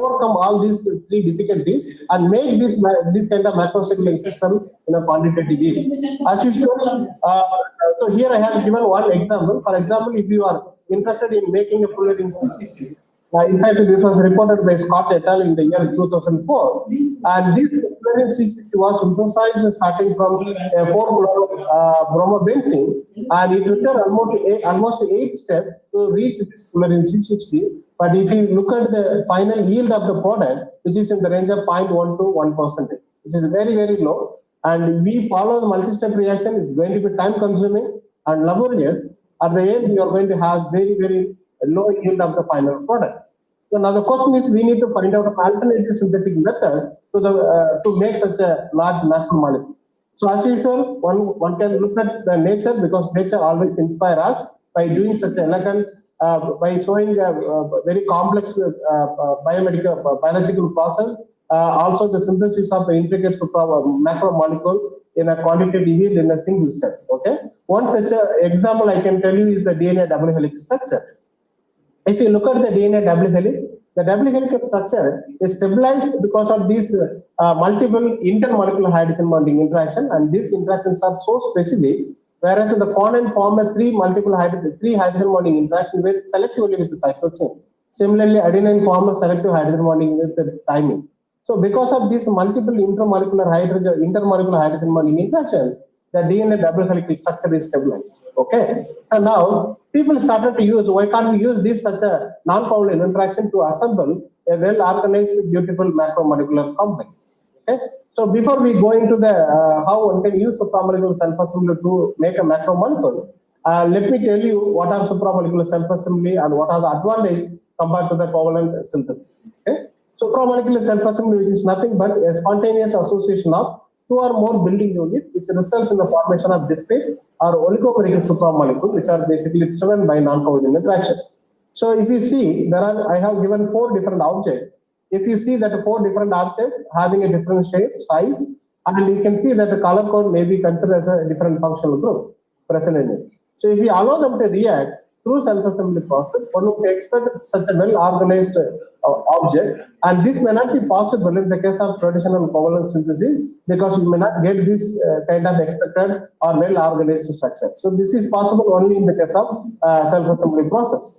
overcome all these three difficulties and make this kind of macrocyclic system in a quantitative way. As usual, so here I have given one example. For example, if you are interested in making a fullerene C60, in fact, this was reported by Scott et al. In the year 2004, and this fullerene C60 was synthesized starting from a 4-bromobenzene, and it took almost 8 steps to reach this fullerene C60. But if you look at the final yield of the product, which is in the range of 0.1 to 1%, which is very, very low, and we follow the multi-step reaction, it's going to be time-consuming and laborious. At the end, you are going to have very, very low yield of the final product. So now the question is, we need to find out an alternative synthetic method to make such a large macromolecule. So as usual, one can look at the nature, because nature always inspires us by doing such elegant, by showing a very complex biological process, also the synthesis of the intricate macromolecule in a quantitative yield in a single step. Okay, one such example I can tell you is the DNA double helix structure. If you look at the DNA double helix, the double helix structure is stabilized because of these multiple intermolecular hydrogen bonding interaction, and these interactions are so specific. Whereas the covalent form a three hydrogen bonding interaction selectively with the cytosine. Similarly, adenine form a selective hydrogen bonding with the thymine. So because of this multiple intermolecular hydrogen bonding interaction, the DNA double helix structure is stabilized. Okay. So now people started to use, why can't we use this such a non-covalent interaction to assemble a well-organized, beautiful macromolecular complex? Okay. So before we go into the how one can use supramolecular self-assembly to make a macromolecule, let me tell you what are supramolecular self-assembly and what are the advantages compared to the covalent synthesis. Okay? Supramolecular self-assembly, which is nothing but a spontaneous association of 2 or more building units, which results in the formation of discrete or oligomeric supramolecules, which are basically driven by non-covalent interaction. So if you see, I have given 4 different objects. If you see that 4 different objects having a different shape, size, and you can see that the color code may be considered as a different functional group present in it. So if you allow them to react through self-assembly process, one would expect such a well-organized object, and this may not be possible in the case of traditional covalent synthesis, because you may not get this kind of expected or well-organized structure. So this is possible only in the case of self-assembly process.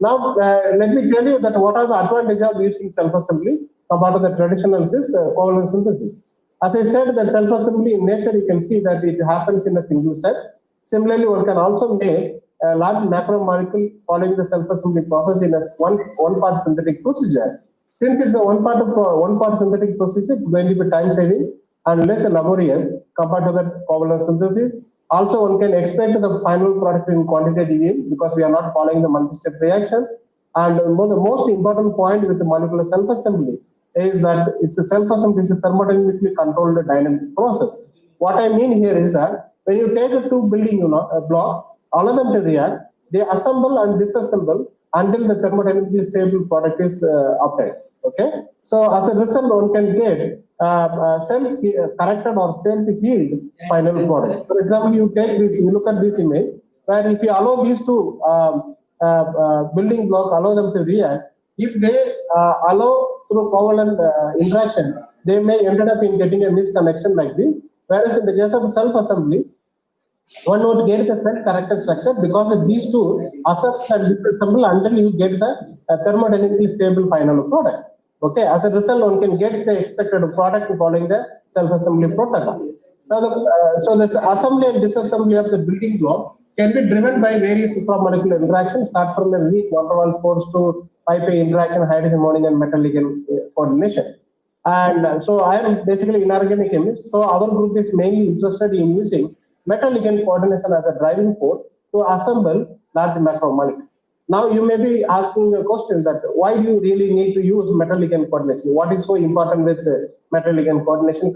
Now, let me tell you that what are the advantages of using self-assembly compared to the traditional covalent synthesis. As I said, the self-assembly in nature, you can see that it happens in a single step. Similarly, one can also make a large macromolecule following the self-assembly process in a one-part synthetic procedure. Since it's a one-part synthetic procedure, it's going to be time-saving and less laborious compared to the covalent synthesis. Also, one can expect the final product in quantitative yield because we are not following the multi-step reaction. And the most important point with the molecular self-assembly is that it's a self-assembly is a thermodynamically controlled dynamic process. What I mean here is that when you take a 2 building blocks, allow them to react, they assemble and disassemble until the thermodynamically stable product is obtained. Okay, so as a result, one can get self-corrected or self-healed final product. For example, you look at this image, where if you allow these 2 building blocks, allow them to react, if they allow through covalent interaction, they may end up in getting a misconnection like this. Whereas in the case of self-assembly, one would get the self-corrected structure because of these 2 assemble and disassemble until you get the thermodynamically stable final product. Okay, as a result, one can get the expected product following the self-assembly protocol. Now, so the assembly and disassembly of the building block can be driven by various supramolecular interactions, start from a weak van der Waals force to pi-pi interaction, hydrogen bonding, and metal ligand coordination. And so I am basically inorganic chemist. So our group is mainly interested in using metal ligand coordination as a driving force to assemble large macromolecules. Now you may be asking a question that why do you really need to use metal ligand coordination? What is so important with metal ligand coordination?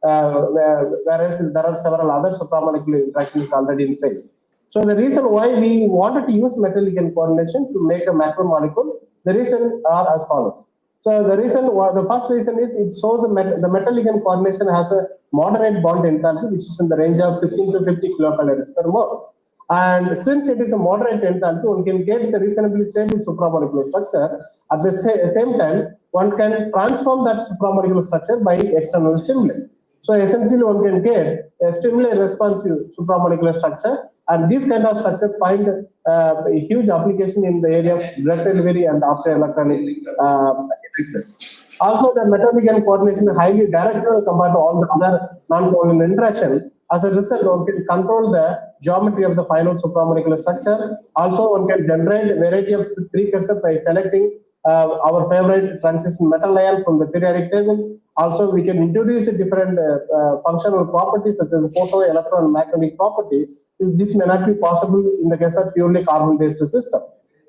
Whereas there are several other supramolecular interactions already in place. So the reason why we wanted to use metal ligand coordination to make a macromolecule, the reason are as follows. So the first reason is it shows the metal ligand coordination has a moderate bond enthalpy, which is in the range of 15 to 50 kilocalories per mole. And since it is a moderate enthalpy, one can get the reasonably stable supramolecular structure. At the same time, one can transform that supramolecular structure by external stimuli. So essentially, one can get a stimuli-responsive supramolecular structure, and these kind of structure find a huge application in the area of drug delivery and optoelectronic effects. Also, the metal-ligand coordination is highly directional compared to all the other non-covalent interaction. As a result, one can control the geometry of the final supramolecular structure. Also, one can generate a variety of precursors by selecting our favorite transition metal ion from the periodic table. Also, we can introduce different functional properties such as photo, electron, and magnetic properties. This may not be possible in the case of purely carbon-based system.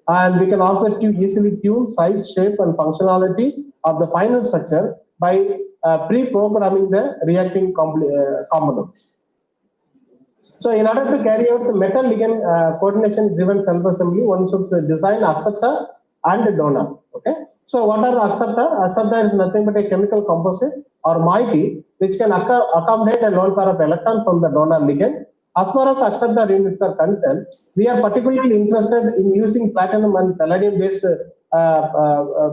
And we can also easily tune size, shape, and functionality of the final structure by pre-programming the reacting components. So in order to carry out the metal ligand coordination driven self-assembly, one should design acceptor and donor. Okay. So what are the acceptor? Acceptor is nothing but a chemical composite or moiety which can accommodate a lone pair of electron from the donor ligand. As far as acceptor units are concerned, we are particularly interested in using platinum and palladium based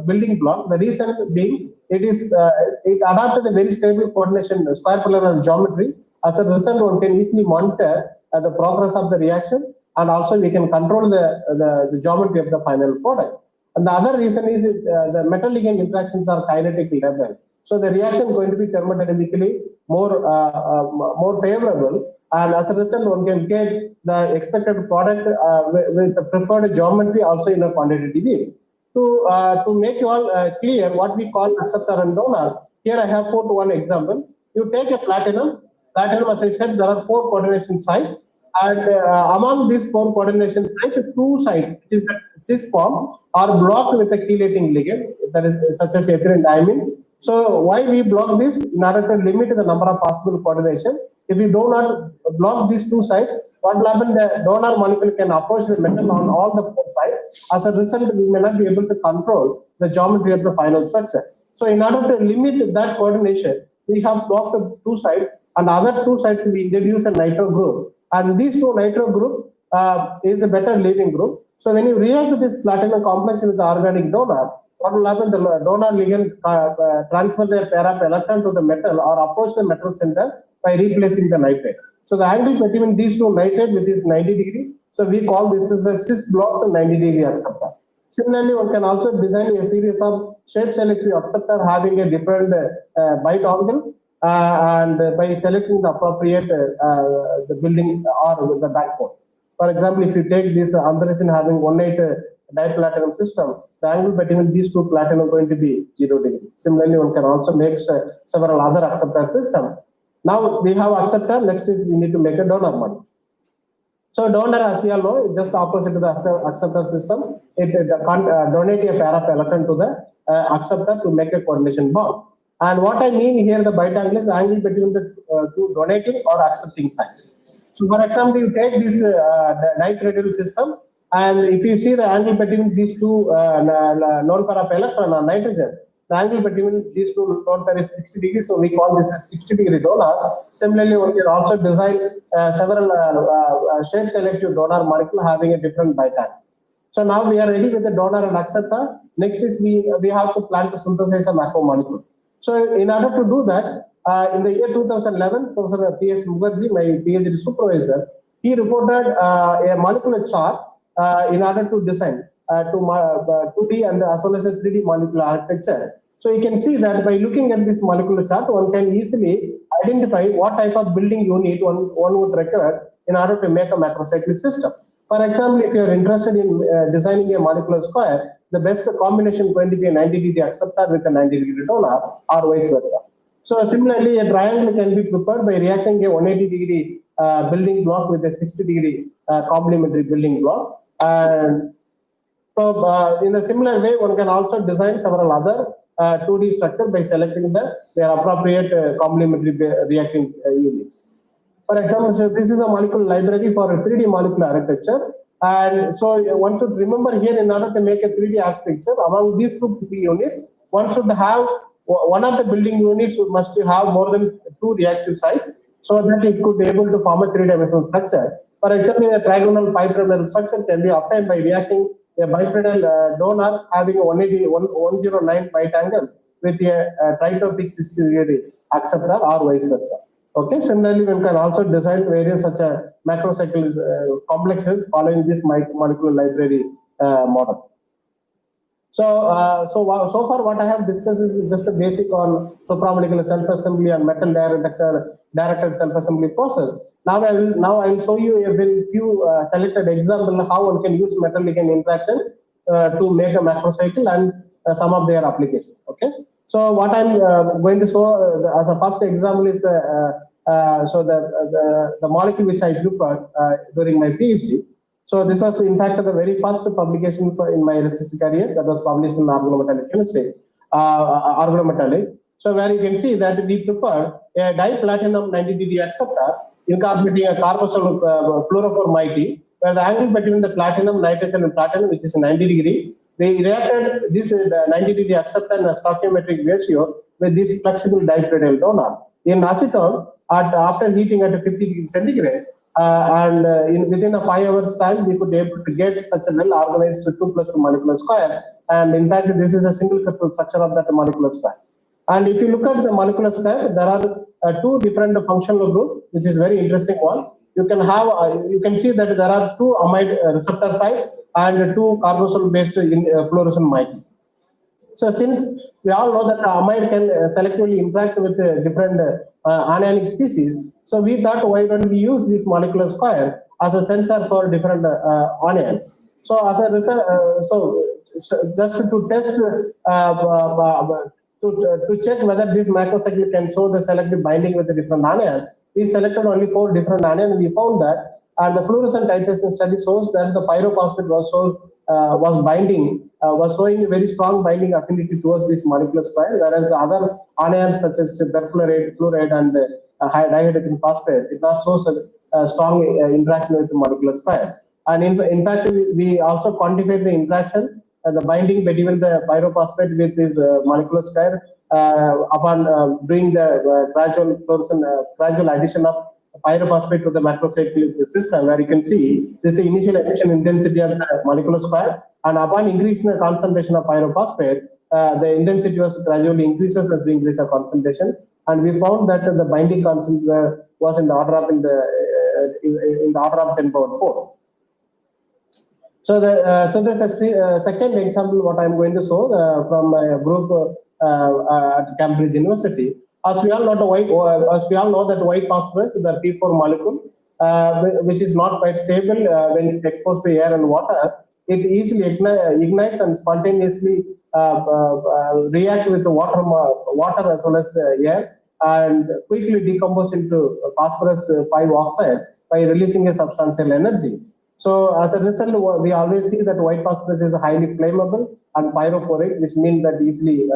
building block. The reason being it adapts a very stable coordination square polar geometry. As a result, one can easily monitor the progress of the reaction, and also we can control the geometry of the final product. And the other reason is the metal ligand interactions are kinetic level. So the reaction is going to be thermodynamically more favorable, and as a result, one can get the expected product with the preferred geometry also in a quantitative way. To make you all clear what we call acceptor and donor, here I have put one example. You take a platinum, as I said, there are 4 coordination sites, and among these 4 coordination sites, 2 sites, which is the cis form, are blocked with a chelating ligand, that is such as ethylene diamine. So why we block this? In order to limit the number of possible coordination. If we do not block these 2 sites, what will happen? The donor molecule can approach the metal on all the 4 sides. As a result, we may not be able to control the geometry of the final structure. So in order to limit that coordination, we have blocked the 2 sides, and other 2 sides we introduce a nitro group. And these 2 nitro group is a better leaving group. So when you react to this platinum complex with the organic donor, what will happen? The donor ligand transfer their pair of electron to the metal or approach the metal center by replacing the nitrate. So the angle between these 2 nitrate, which is 90 degree, so we call this as a cis block to 90 degree acceptor. Similarly, one can also design a series of shape selective acceptor having a different bite angle, and by selecting the appropriate the building or the backbone. For example, if you take this anthracene having 1,8 diplatinum system, the angle between these 2 platinum is going to be 0 degree. Similarly, one can also make several other acceptor systems. Now we have acceptor, next is we need to make a donor molecule. So donor, as we all know, is just opposite to the acceptor system. It donates a pair of electron to the acceptor to make a coordination bond. And what I mean here, the bite angle is the angle between the 2 donating or accepting side. So for example, you take this nitrate system, and if you see the angle between these 2 lone pair of electron or nitrogen, the angle between these 2 lone pair is 60 degrees, so we call this a 60 degree donor. Similarly, we can also design several shape selective donor molecule having a different bite angle. So now we are ready with the donor and acceptor. Next is we have to plan to synthesize a macromolecule. So in order to do that, in the year 2011, Professor P.S. Mukherjee, my PhD supervisor, he reported a molecular chart in order to design 2D and as well as a 3D molecular architecture. So you can see that by looking at this molecular chart, one can easily identify what type of building unit one would require in order to make a macrocyclic system. For example, if you are interested in designing a molecular square, the best combination is going to be a 90 degree acceptor with a 90 degree donor or vice versa. So similarly, a triangle can be prepared by reacting a 180 degree building block with a 60 degree complementary building block. And so in a similar way, one can also design several other 2D structure by selecting their appropriate complementary reacting units. For example, so this is a molecular library for a 3D molecular architecture. And so one should remember here, in order to make a 3D architecture, among these 2 building units, one should have, one of the building units must have more than 2 reactive sites so that it could be able to form a 3-dimensional structure. For example, a trigonal bipyramidal structure can be obtained by reacting a bipyramidal donor having 109 bite angle with a tritopic 60-degree acceptor or vice versa. Okay. Similarly, one can also design various such macrocycle complexes following this molecular library model. So far what I have discussed is just a basic on supramolecular self-assembly and metal directed self-assembly process. Now I will show you a very few selected example how one can use metal ligand interaction to make a macrocycle and some of their applications. Okay. So what I'm going to show as a first example is the molecule which I prepared during my PhD. So this was in fact the very first publication in my research career that was published in organometallic chemistry, organometallic. So where you can see that we prepared a diplatinum 90-degree acceptor incorporating a carboxyl fluorophore moiety, where the angle between the platinum, nitrogen and platinum, which is 90 degree, we reacted this 90-degree acceptor in a stoichiometric ratio with this flexible dipyramidal donor. In acetone, after heating at 50 degrees centigrade, within a 5 hours time, we could be able to get such a well organized 2+2 molecular square. And in fact, this is a single crystal structure of that molecular square. And if you look at the molecular square, there are two different functional groups, which is very interesting one. You can have, you can see that there are two amide receptor site and two carboxyl based fluorescent moiety. So since we all know that amide can selectively interact with different anionic species, so we thought why don't we use this molecular square as a sensor for different anions. So as a result, just to test to check whether this macrocycle can show the selective binding with the different anion, we selected only 4 different anions, and we found that, and the fluorescent titration study shows that the pyrophosphate was showing very strong binding affinity towards this molecular square, whereas the other anions such as perchlorate, fluoride, and dihydrogen phosphate did not show a strong interaction with the molecular square. And in fact, we also quantified the interaction, the binding between the pyrophosphate with this molecular square upon doing the gradual addition of pyrophosphate to the macrocyclic system, where you can see this is the initial emission intensity of the molecular square, and upon increasing the concentration of pyrophosphate, the intensity was gradually increases as we increase the concentration, and we found that the binding constant was in the order of 10 power 4. So there's a second example what I'm going to show from a group at Cambridge University. As we all know that white phosphorus is the P4 molecule, which is not quite stable when exposed to air and water. It easily ignites and spontaneously react with the water as well as air, and quickly decompose into phosphorus 5 oxide by releasing a substantial energy. So as a result, we always see that white phosphorus is highly flammable and pyrophoric, which means that easily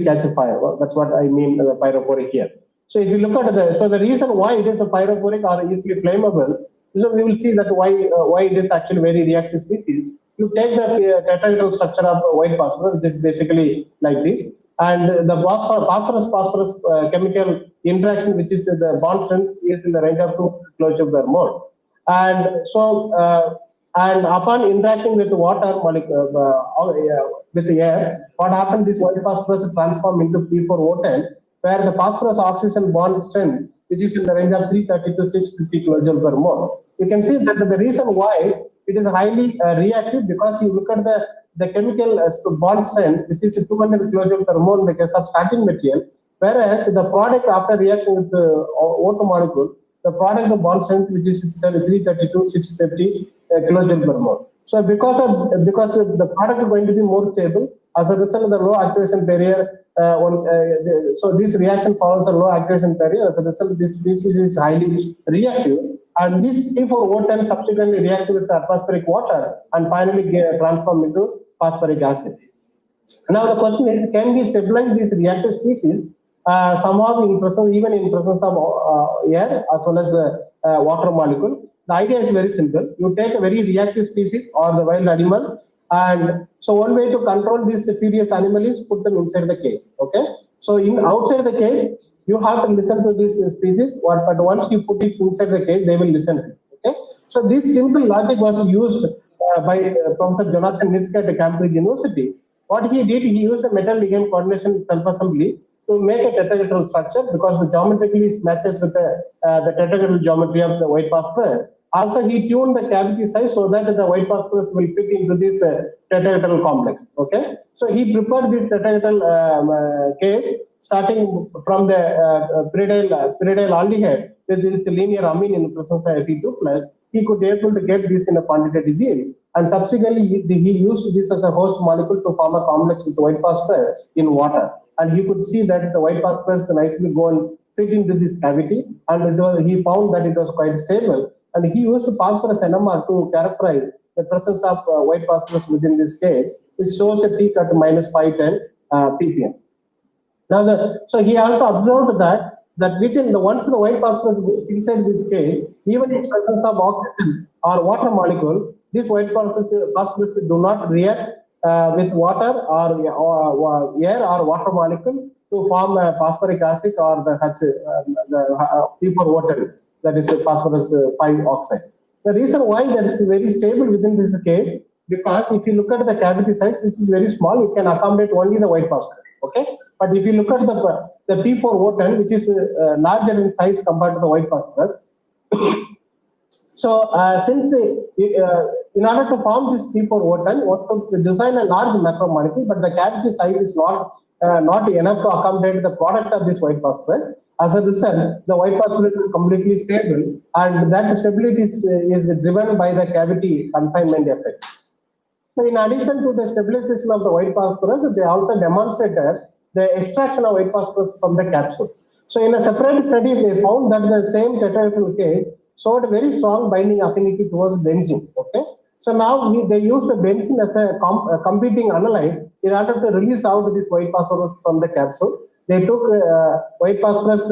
catch a fire. Well, that's what I mean pyrophoric here. So if you look at the reason why it is a pyrophoric or easily flammable, so we will see that why it is actually very reactive species. You take the tetrahedral structure of white phosphorus, which is basically like this, and the phosphorus chemical interaction, which is the bond strength, is in the range of 2 kilojoules per mole. And so, and upon interacting with water molecule, with the air, what happens? This white phosphorus transform into P4O10, where the phosphorus oxygen bond strength, which is in the range of 330 to 650 kilojoules per mole. You can see that the reason why it is highly reactive, because you look at the chemical bond strength, which is 200 kilojoules per mole in the case of starting material, whereas the product after reacting with the O2 molecule, the product of bond strength, which is 332, 650 kilojoules per mole. So because the product is going to be more stable, as a result of the low activation barrier, so this reaction follows a low activation barrier. As a result, this species is highly reactive, and this P4O10 subsequently react with atmospheric water and finally transform into phosphoric acid. Now the question is, can we stabilize these reactive species somehow even in presence of air as well as the water molecule? The idea is very simple. You take a very reactive species or the wild animal, and so one way to control this furious animal is put them inside the cage. Okay, so outside the cage, you have to listen to this species, but once you put it inside the cage, they will listen to it. Okay, so this simple logic was used by Professor Jonathan Nitzke at Cambridge University. What he did, he used a metal ligand coordination self-assembly to make a tetrahedral structure because the geometrically matches with the tetrahedral geometry of the white phosphorus. Also, he tuned the cavity size so that the white phosphorus will fit into this tetrahedral complex. Okay, so he prepared this tetrahedral cage starting from the pyridyl aldehyde with this linear amine in the presence of Fe2+. He could be able to get this in a quantitative yield, and subsequently he used this as a host molecule to form a complex with white phosphorus in water, and he could see that the white phosphorus nicely go and fit into this cavity, and he found that it was quite stable. And he used phosphorus NMR to characterize the presence of white phosphorus within this cage, which shows a peak at minus 510 ppm. Now, so he also observed that within the once the white phosphorus goes inside this cage, even in presence of oxygen or water molecule, this white phosphorus do not react with water or air or water molecule to form a phosphoric acid or the P4O10, that is phosphorus 5 oxide. The reason why that is very stable within this cage, because if you look at the cavity size, which is very small, it can accommodate only the white phosphorus. Okay, but if you look at the P4O10, which is larger in size compared to the white phosphorus, so since in order to form this P4O10, what to design a large macromolecule, but the cavity size is not enough to accommodate the product of this white phosphorus. As a result, the white phosphorus is completely stable, and that stability is driven by the cavity confinement effect. So in addition to the stabilization of the white phosphorus, they also demonstrated the extraction of white phosphorus from the capsule. So in a separate study, they found that the same tetrahedral cage showed very strong binding affinity towards benzene. Okay, so now they used the benzene as a competing analyte in order to release out this white phosphorus from the capsule. They took white phosphorus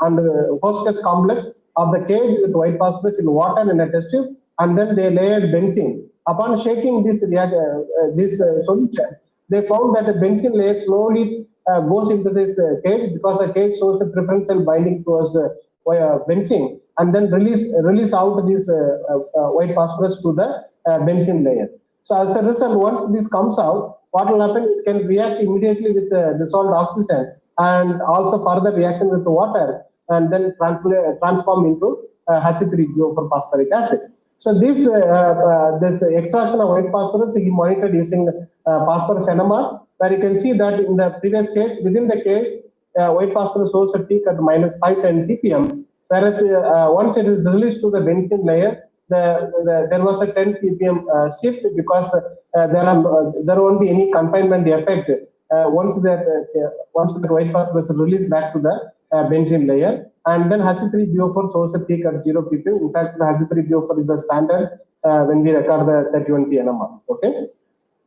and hostess complex of the cage with white phosphorus in water in a test tube, and then they layered benzene. Upon shaking this solution, they found that the benzene layer slowly goes into this cage because the cage shows a preferential binding towards benzene, and then release out this white phosphorus to the benzene layer. So as a result, once this comes out, what will happen? It can react immediately with dissolved oxygen and also further reaction with the water, and then transform into H3PO4 phosphoric acid. So this extraction of white phosphorus, he monitored using phosphorus NMR, where you can see that in the previous case, within the cage, white phosphorus shows a peak at minus 510 ppm, whereas once it is released to the benzene layer, there was a 10 ppm shift because there won't be any confinement effect once the white phosphorus is released back to the benzene layer, and then H3PO4 shows a peak at 0 ppm. In fact, the H3PO4 is a standard when we record the 31P NMR. Okay,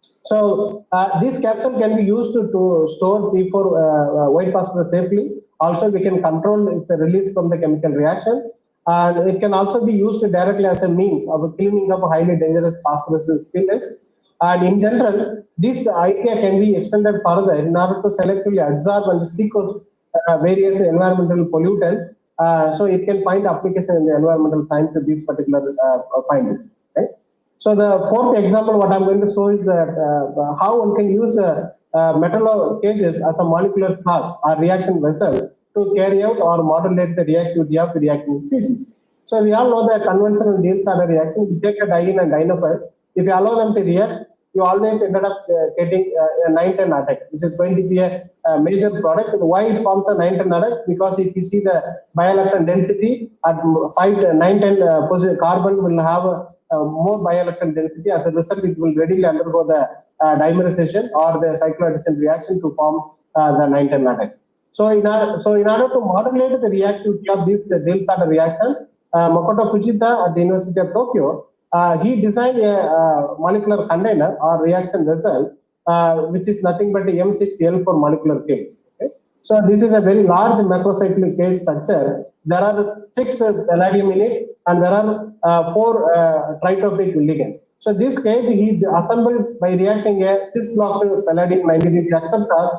so this capital can be used to store P4 white phosphorus safely. Also, we can control its release from the chemical reaction, and it can also be used directly as a means of cleaning up highly dangerous phosphorus spillage. And in general, this idea can be extended further in order to selectively absorb and sequence various environmental pollutants. So it can find application in the environmental science of these particular findings. Okay? So the fourth example, what I'm going to show is that how one can use metal cages as a molecular flask or reaction vessel to carry out or modulate the reactivity of the reacting species. So we all know the conventional Diels order reaction. You take a diene and dienophile. If you allow them to react, you always ended up getting a 910 attack, which is going to be a major product. Why it forms a 910 attack? Because if you see the bioelectron density at 910 carbon will have more bioelectron density. As a result, it will readily undergo the dimerization or the cycloaddition reaction to form the 910 attack. So in order to modulate the reactivity of this Diels order reaction, Makoto Fujita at the University of Tokyo, he designed a molecular container or reaction vessel, which is nothing but a M6L4 molecular cage. Okay? So this is a very large macrocyclic cage structure. There are 6 palladium in it, and there are 4 tritopic ligands. So this cage he assembled by reacting a cis-blocked palladium 90 degree acceptor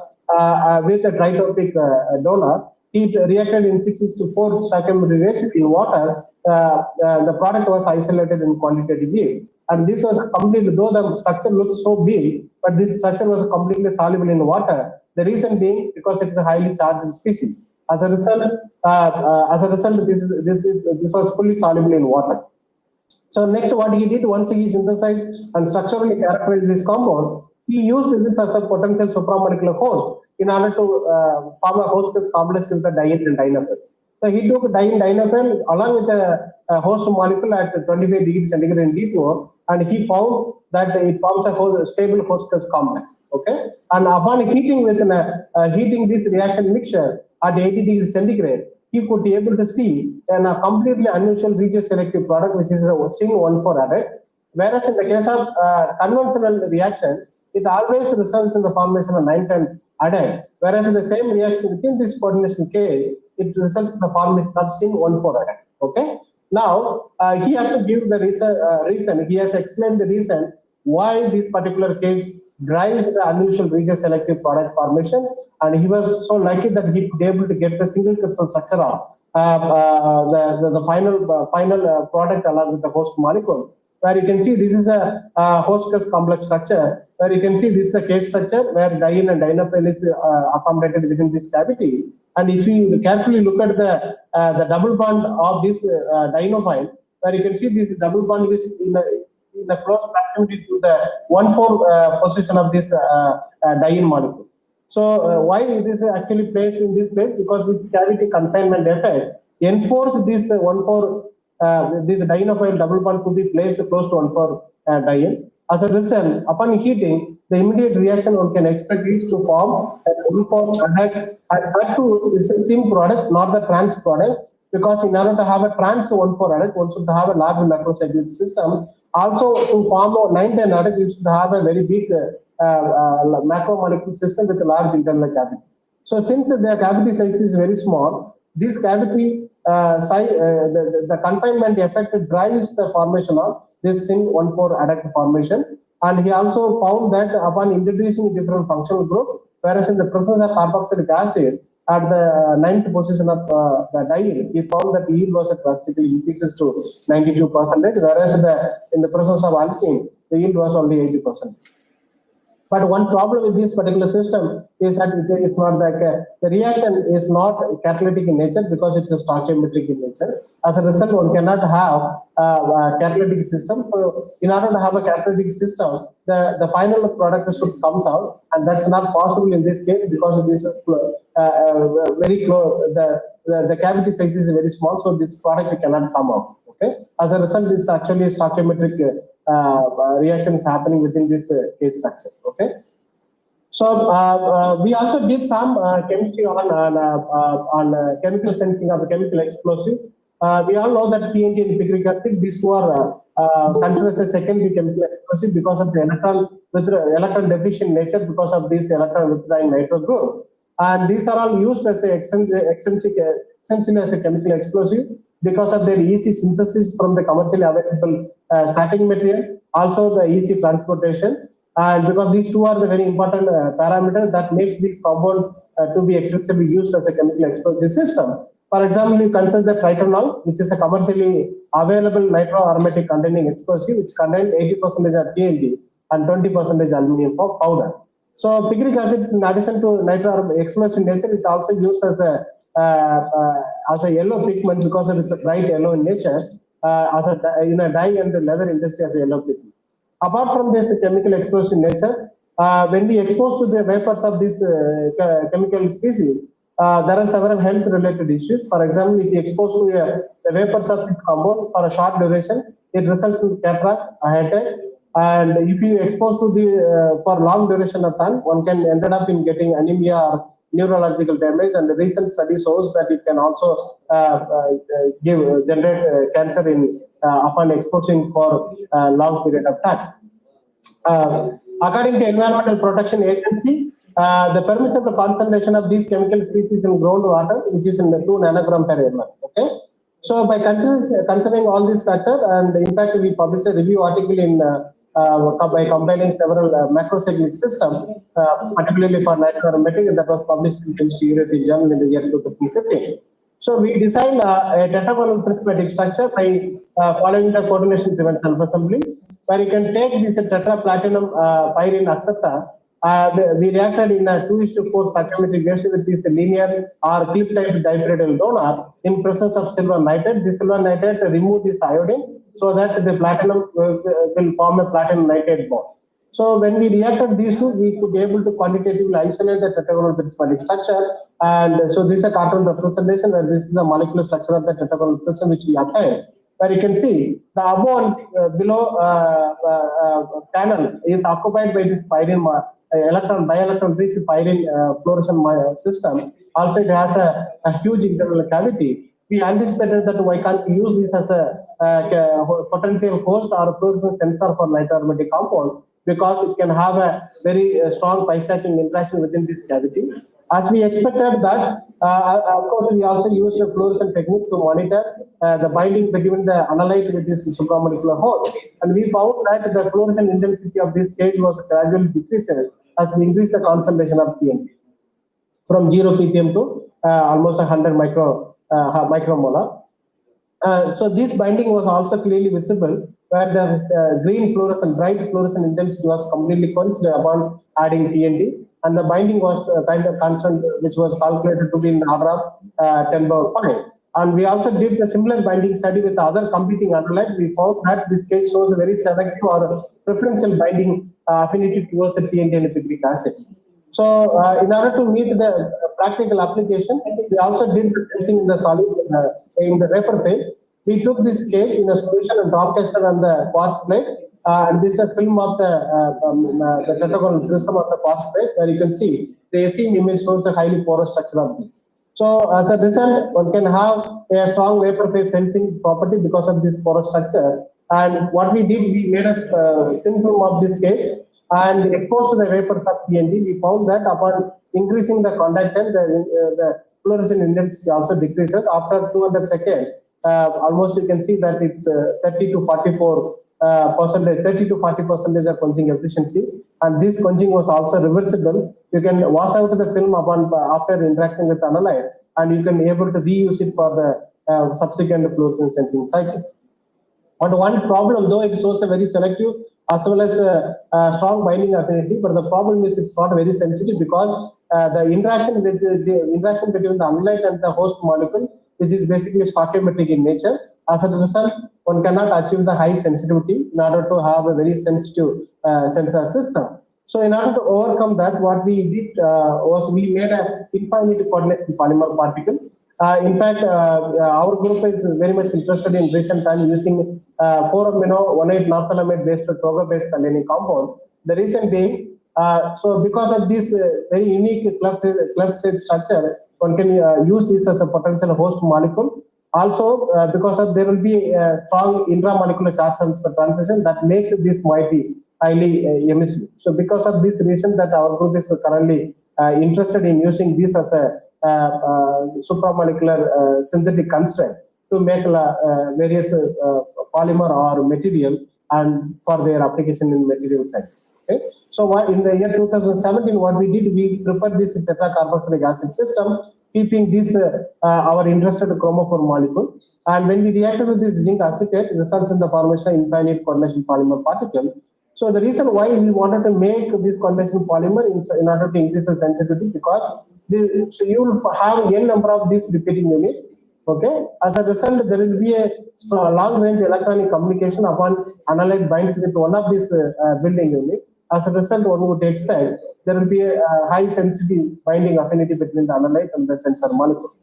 with a tritopic donor. He reacted in 6:4 stoichiometric ratio in water. The product was isolated in quantitative yield. And this was completely, though the structure looks so big, but this structure was completely soluble in water. The reason being because it is a highly charged species. As a result, this was fully soluble in water. So next, what he did, once he synthesized and structurally characterized this compound, he used this as a potential supramolecular host in order to form a host complex with the diene and dienophil. So he took diene dienophil along with a host molecule at 25 degrees centigrade in D2O, and he found that it forms a stable host complex. Okay, and upon heating heating this reaction mixture at 80 degrees centigrade, he could be able to see a completely unusual regioselective product, which is a SYN14 adduct. Whereas in the case of conventional reaction, it always results in the formation of 910 adduct. Whereas in the same reaction within this coordination case, it results in the formation of SYN14 adduct. Okay. Now he has to give the reason. He has explained the reason why this particular case drives the unusual regioselective product formation, and he was so lucky that he could be able to get the single crystal structure of the final product along with the host molecule. Where you can see this is a host complex structure. Where you can see this is a case structure where diene and dienophil is accommodated within this cavity. And if you carefully look at the double bond of this dienophile, where you can see this double bond is in the close proximity to the 1,4 position of this diene molecule. So why it is actually placed in this place? Because this cavity confinement effect enforces this 1,4 this dienophile double bond to be placed close to 1,4 diene. As a result, upon heating, the immediate reaction one can expect is to form a 1,4 adduct. It's a syn product, not the trans product, because in order to have a trans 1,4 adduct, one should have a large macrocyclic system. Also, to form a 910 adduct, you should have a very big macromolecule system with a large internal cavity. So, since the cavity size is very small, this cavity the confinement effect drives the formation of this SYN14 adduct formation. And he also found that upon introducing different functional group, whereas in the presence of carboxylic acid at the 9th position of the diene, he found that yield was drastically increases to 92%, whereas in the presence of alkene, the yield was only 80%. But one problem with this particular system is that it's not like the reaction is not catalytic in nature because it's a stoichiometric in nature. As a result, one cannot have a catalytic system. So in order to have a catalytic system, the final product should comes out, and that's not possible in this case because of this very close. The cavity size is very small, so this product cannot come out. Okay. As a result, it's actually a stoichiometric reaction is happening within this case structure. Okay. So we also did some chemistry on chemical sensing of the chemical explosive. We all know that TNT and picric acid, these two are considered as a secondary chemical explosive because of the electron deficient nature because of this electron withdrawing nitro group. And these are all used as essentially as a chemical explosive because of their easy synthesis from the commercially available starting material, also the easy transportation, and because these two are the very important parameters that makes this compound to be extensively used as a chemical explosive system. For example, you consider the tritonol, which is a commercially available nitroaromatic containing explosive, which contains 80% of TNT and 20% aluminum for powder. So picric acid, in addition to nitroaromatic explosive nature, it also used as a yellow pigment because it is a bright yellow in nature, as a dye and the leather industry as a yellow pigment. Apart from this chemical explosive nature, when we expose to the vapors of this chemical species, there are several health related issues. For example, if you expose to the vapors of this compound for a short duration, it results in cataract, a headache. And if you expose to for long duration of time, one can end up in getting anemia or neurological damage, and the recent study shows that it can also generate cancer upon exposing for a long period of time. According to Environmental Protection Agency, the permissible concentration of these chemical species in groundwater, which is in the 2 nanogram per ml. Okay, so by considering all these factors, and in fact we published a review article in by compiling several macrocyclic system, particularly for nitroaromatic, that was published in Chemistry Unity Journal in the year 2015. So we designed a tetragonal prismatic structure by following the coordination driven self-assembly, where you can take this tetraplatinum pyrene acceptor. We reacted in a 2:4 stoichiometric ratio with this linear or clip type dipyridine donor in presence of silver nitrate. The silver nitrate remove this iodine so that the platinum will form a platinum nitrate bond. So when we reacted these two, we could be able to quantitatively isolate the tetragonal prismatic structure. And so this is a cartoon representation where this is the molecular structure of the tetragonal prism which we obtained. Where you can see the above and below panel is occupied by this pyrene bi-electron rich pyrene fluorescent system. Also, it has a huge internal cavity. We anticipated that why can't we use this as a potential host or fluorescent sensor for nitroaromatic compound, because it can have a very strong pi-stacking interaction within this cavity. As we expected that, of course, we also use a fluorescent technique to monitor the binding between the analyte with this supramolecular host. And we found that the fluorescent intensity of this stage was gradually decreasing as we increase the concentration of TNT from 0 ppm to almost 100 micromolar. So this binding was also clearly visible, where the green fluorescent, bright fluorescent intensity was completely quenched upon adding TNT, and the binding was kind of constant, which was calculated to be in the order of 10 power 5. And we also did a similar binding study with other competing analyte. We found that this case shows a very selective or preferential binding affinity towards the TNT and picric acid. So in order to meet the practical application, we also did the sensing in the solid, in the vapor phase. We took this cage in the solution and drop tested on the quartz plate. And this is a film of the tetragonal prism of the quartz plate, where you can see the SEM image shows a highly porous structure of this. So as a result, one can have a strong vapor phase sensing property because of this porous structure. And what we did, we made a thin film of this cage and exposed to the vapors of TNT. We found that upon increasing the conductance, the fluorescent intensity also decreases. After 200 seconds, almost you can see that it's 30 to 44 percentage, 30 to 40% of quenching efficiency, and this quenching was also reversible. You can wash out the film upon after interacting with analyte, and you can be able to reuse it for the subsequent fluorescent sensing cycle. But one problem, though it shows a very selective as well as a strong binding affinity, but the problem is it's not very sensitive because the interaction with the interaction between the analyte and the host molecule, which is basically stoichiometric in nature. As a result, one cannot achieve the high sensitivity in order to have a very sensitive sensor system. So in order to overcome that, what we did was we made an infinite coordination polymer particle. In fact, our group is very much interested in recent time using 4-amino 1,8-naphthalamide based toga-based containing compound. The reason being, so because of this very unique club shape structure, one can use this as a potential host molecule. Also, because of there will be a strong intramolecular charge transfer transition that makes this moiety highly emissive. So because of this reason, that our group is currently interested in using this as a supramolecular synthetic constraint to make various polymer or material and for their application in material science. Okay? So in the year 2017, what we did, we prepared this tetracarboxylic acid system, keeping this our interested chromophore molecule. And when we reacted with this zinc acetate, it results in the formation of infinite coordination polymer particle. So the reason why we wanted to make this coordination polymer in order to increase the sensitivity, because so you will have n number of these repeating units. Okay. As a result, there will be a long-range electronic communication upon analyte binds with one of these building units. As a result, one would expect there will be a high sensitivity binding affinity between the analyte and the sensor molecule.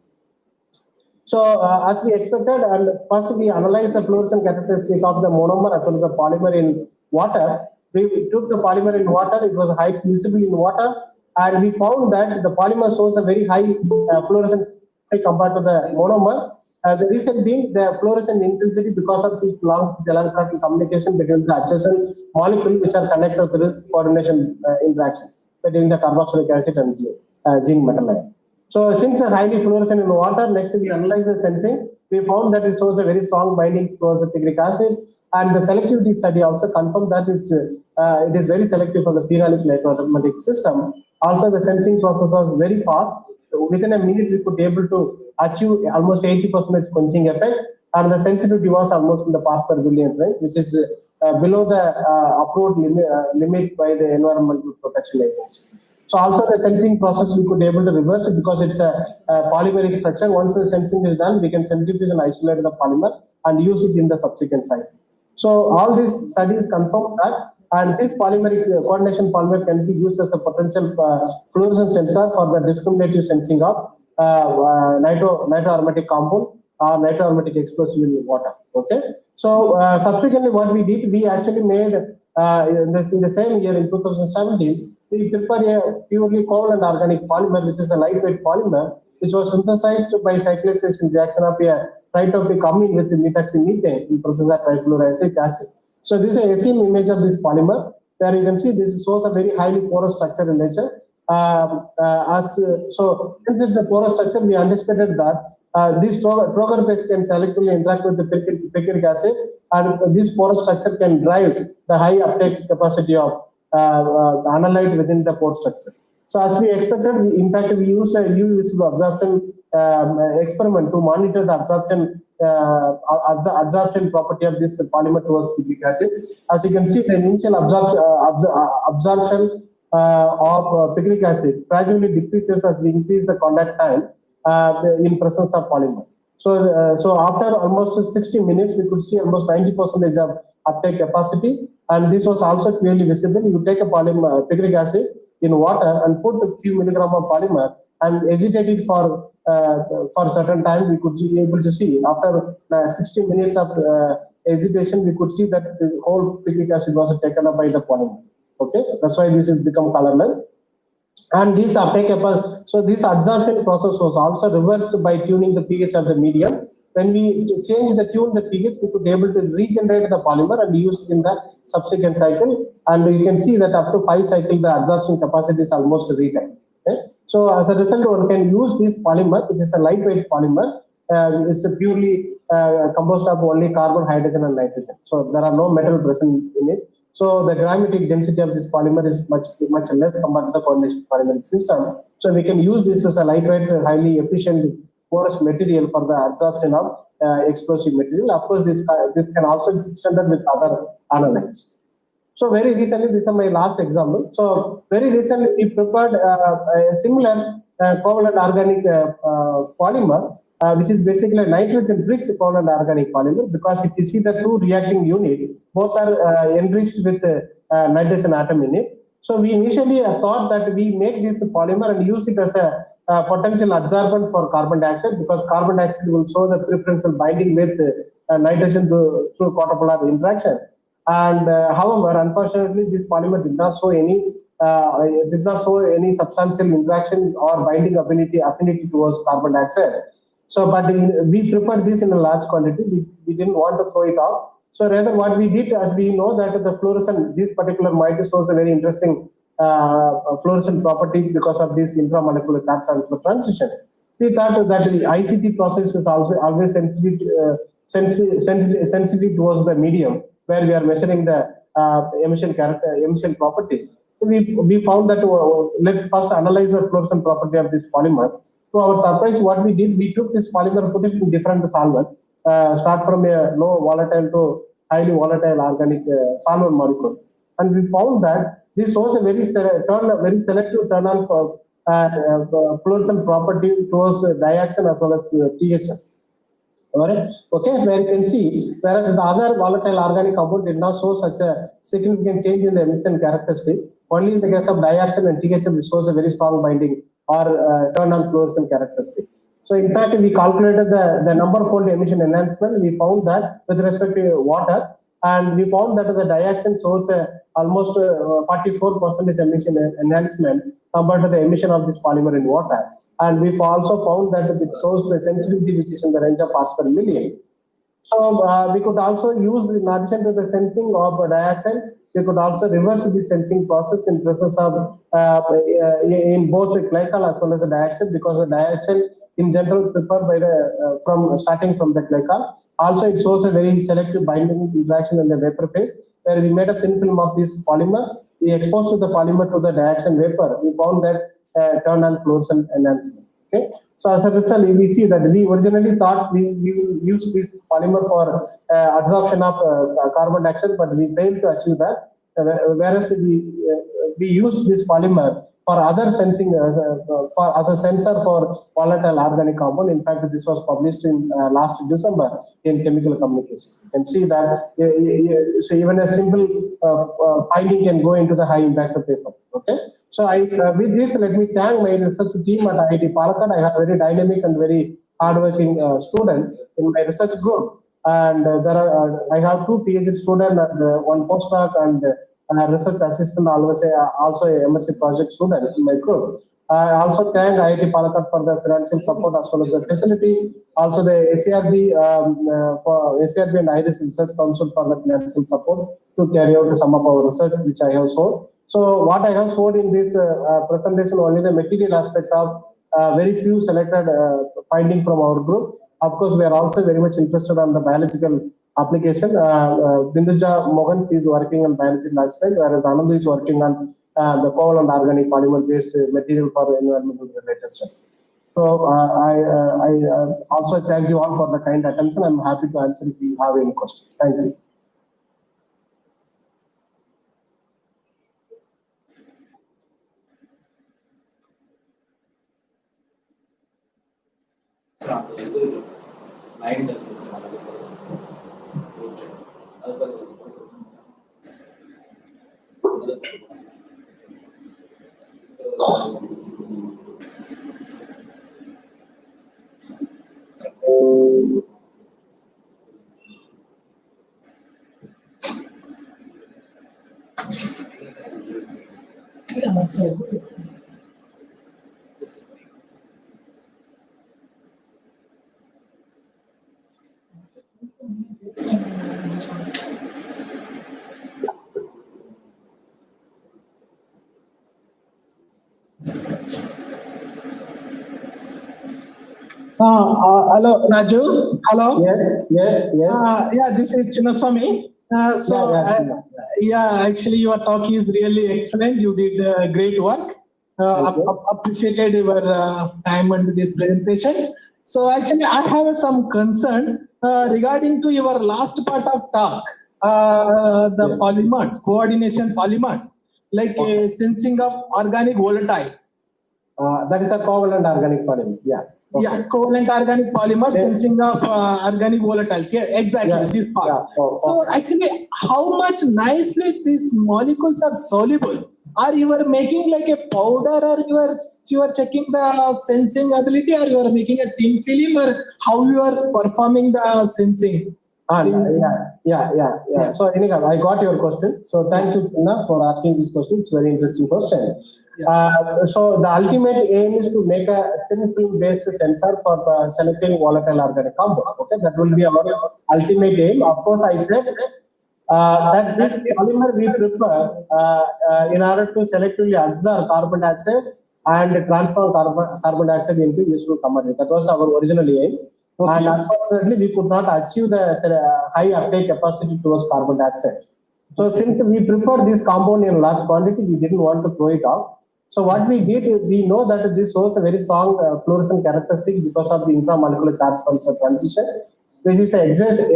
So as we expected, and first we analyzed the fluorescent characteristic of the monomer as well as the polymer in water. We took the polymer in water, it was high visible in water, and we found that the polymer shows a very high fluorescent compared to the monomer. The reason being the fluorescent intensity because of this long electronic communication between the adjacent molecules which are connected to the coordination interaction between the carboxylic acid and zinc metal ion. So since it's highly fluorescent in water, next we analyze the sensing. we found that it shows a very strong binding towards the picric acid, and the selectivity study also confirmed that it is very selective for the phenolic nitroaromatic system. Also, the sensing process was very fast. Within a minute, we could be able to achieve almost 80% quenching effect, and the sensitivity was almost in the parts per billion range, which is below the approved limit by the Environmental Protection Agency. So also the sensing process we could be able to reverse it because it's a polymeric structure. Once the sensing is done, we can centrifuge and isolate the polymer and use it in the subsequent cycle. So all these studies confirm that, and this polymeric coordination polymer can be used as a potential fluorescence sensor for the discriminative sensing of nitroaromatic compound or nitroaromatic explosive in water. Okay. So subsequently, what we did, we actually made in the same year in 2017, we prepared a purely covalent organic polymer, which is a lightweight polymer, which was synthesized by cyclization reaction of a tritopic amine with methoxymethane in process of trifluoroacetic acid. So this is a SEM image of this polymer, where you can see this shows a very highly porous structure in nature. So since it's a porous structure, we anticipated that this trogar base can selectively interact with the picric acid, and this porous structure can drive the high uptake capacity of analyte within the pore structure. So as we expected, in fact, we used a UV visible absorption experiment to monitor the absorption property of this polymer towards picric acid. As you can see, the initial absorption of picric acid gradually decreases as we increase the contact time in presence of polymer. So after almost 60 minutes, we could see almost 90% of uptake capacity, and this was also clearly visible. You take a polymer picric acid in water and put a few milligrams of polymer and agitate it for certain time. We could be able to see after 60 minutes of agitation, we could see that the whole picric acid was taken up by the polymer. Okay, that's why this has become colorless. And this uptake, so this absorption process was also reversed by tuning the pH of the medium. When we tune the pH, we could be able to regenerate the polymer and use it in the subsequent cycle. And you can see that up to 5 cycles, the absorption capacity is almost retained. Okay? So as a result, one can use this polymer, which is a lightweight polymer. It's a purely composed of only carbon, hydrogen, and nitrogen. So there are no metal present in it. So the gravimetric density of this polymer is much less compared to the coordination polymeric system. So we can use this as a lightweight, highly efficient porous material for the absorption of explosive material. Of course, this can also be extended with other analytes. So very recently, this is my last example. So very recently, we prepared a similar covalent organic polymer, which is basically a nitrogen-rich covalent organic polymer, because if you see the two reacting units, both are enriched with nitrogen atom in it. So we initially thought that we make this polymer and use it as a potential adsorbent for carbon dioxide, because carbon dioxide will show the preferential binding with nitrogen through quadrupolar interaction. And however, unfortunately, this polymer did not show any substantial interaction or binding affinity towards carbon dioxide. So, but we prepared this in a large quantity. We didn't want to throw it off. So rather, what we did, as we know that the fluorescent, this particular moiety shows a very interesting fluorescent property because of this intramolecular charge transfer transition. We thought that the ICT process is also always sensitive towards the medium where we are measuring the emission property. So we found that let's first analyze the fluorescent property of this polymer. To our surprise, what we did, we took this polymer, put it in different solvent, start from a low volatile to highly volatile organic solvent molecules, and we found that this shows a very selective turn on for fluorescent property towards dioxin as well as THM. Alright, okay, where you can see, whereas the other volatile organic compound did not show such a significant change in the emission characteristic. Only in the case of dioxin and THM, it shows a very strong binding or turn on fluorescent characteristic. So in fact, we calculated the number-fold emission enhancement. We found that with respect to water, and we found that the dioxin shows almost 44% emission enhancement compared to the emission of this polymer in water. And we've also found that it shows the sensitivity which is in the range of parts per million. So we could also use, in addition to the sensing of dioxin, we could also reverse the sensing process in presence of in both the glycol as well as the dioxin, because the dioxin in general preferred by the from starting from the glycan. Also, it shows a very selective binding interaction in the vapor phase, where we made a thin film of this polymer. We exposed to the polymer to the dioxin vapor. We found that turned on fluorescent enhancement. Okay. So as a result, we see that we originally thought we will use this polymer for absorption of carbon dioxide, but we failed to achieve that. Whereas we use this polymer for other sensing as a sensor for volatile organic compound. In fact, this was published in last December in Chemical Communication. You can see that so even a simple finding can go into the high impact paper. Okay. So with this, let me thank my research team at IIT Palakkad. I have very dynamic and very hardworking students in my research group, and I have 2 PhD students and 1 postdoc and research assistant, also a MSc project student in my group. I also thank IIT Palakkad for the financial support as well as the facility. Also the ACRB for ACRB and IRIS Research Council for the financial support to carry out some of our research which I have shown. So what I have showed in this presentation only the material aspect of very few selected finding from our group. Of course, we are also very much interested on the biological application. Binduja Mohan is working on biological aspect, whereas Anand is working on the covalent organic polymer based material for environmental related stuff. So I also thank you all for the kind attention. I'm happy to answer if you have any questions. Thank you. Hello, Raju. Hello. Yes. Yeah, this is Chinnaswamy. Actually, your talk is really excellent. You did great work. Appreciated your time and this presentation. So actually, I have some concern regarding to your last part of talk, the polymers, coordination polymers, like sensing of organic volatiles. That is a covalent organic polymer. Yeah. Okay. Yeah, covalent organic polymer sensing of organic volatiles. Yeah, exactly. This part. Yeah. So actually, how much nicely these molecules are soluble? Are you are making like a powder, or you are checking the sensing ability, or you are making a thin film, or how you are performing the sensing? Yeah. So anyhow, I got your question. So thank you, Tina, for asking this question. It's a very interesting question. So the ultimate aim is to make a thin film based sensor for selecting volatile organic compound. Okay, that will be our ultimate aim. Of course, I said that this polymer we prefer in order to selectively absorb carbon dioxide and transform carbon dioxide into useful commodity. That was our original aim. Okay. And unfortunately, we could not achieve the high uptake capacity towards carbon dioxide. So since we prepared this compound in large quantity, we didn't want to throw it off. So what we did, we know that this shows a very strong fluorescent characteristic because of the intramolecular charge transition. This is an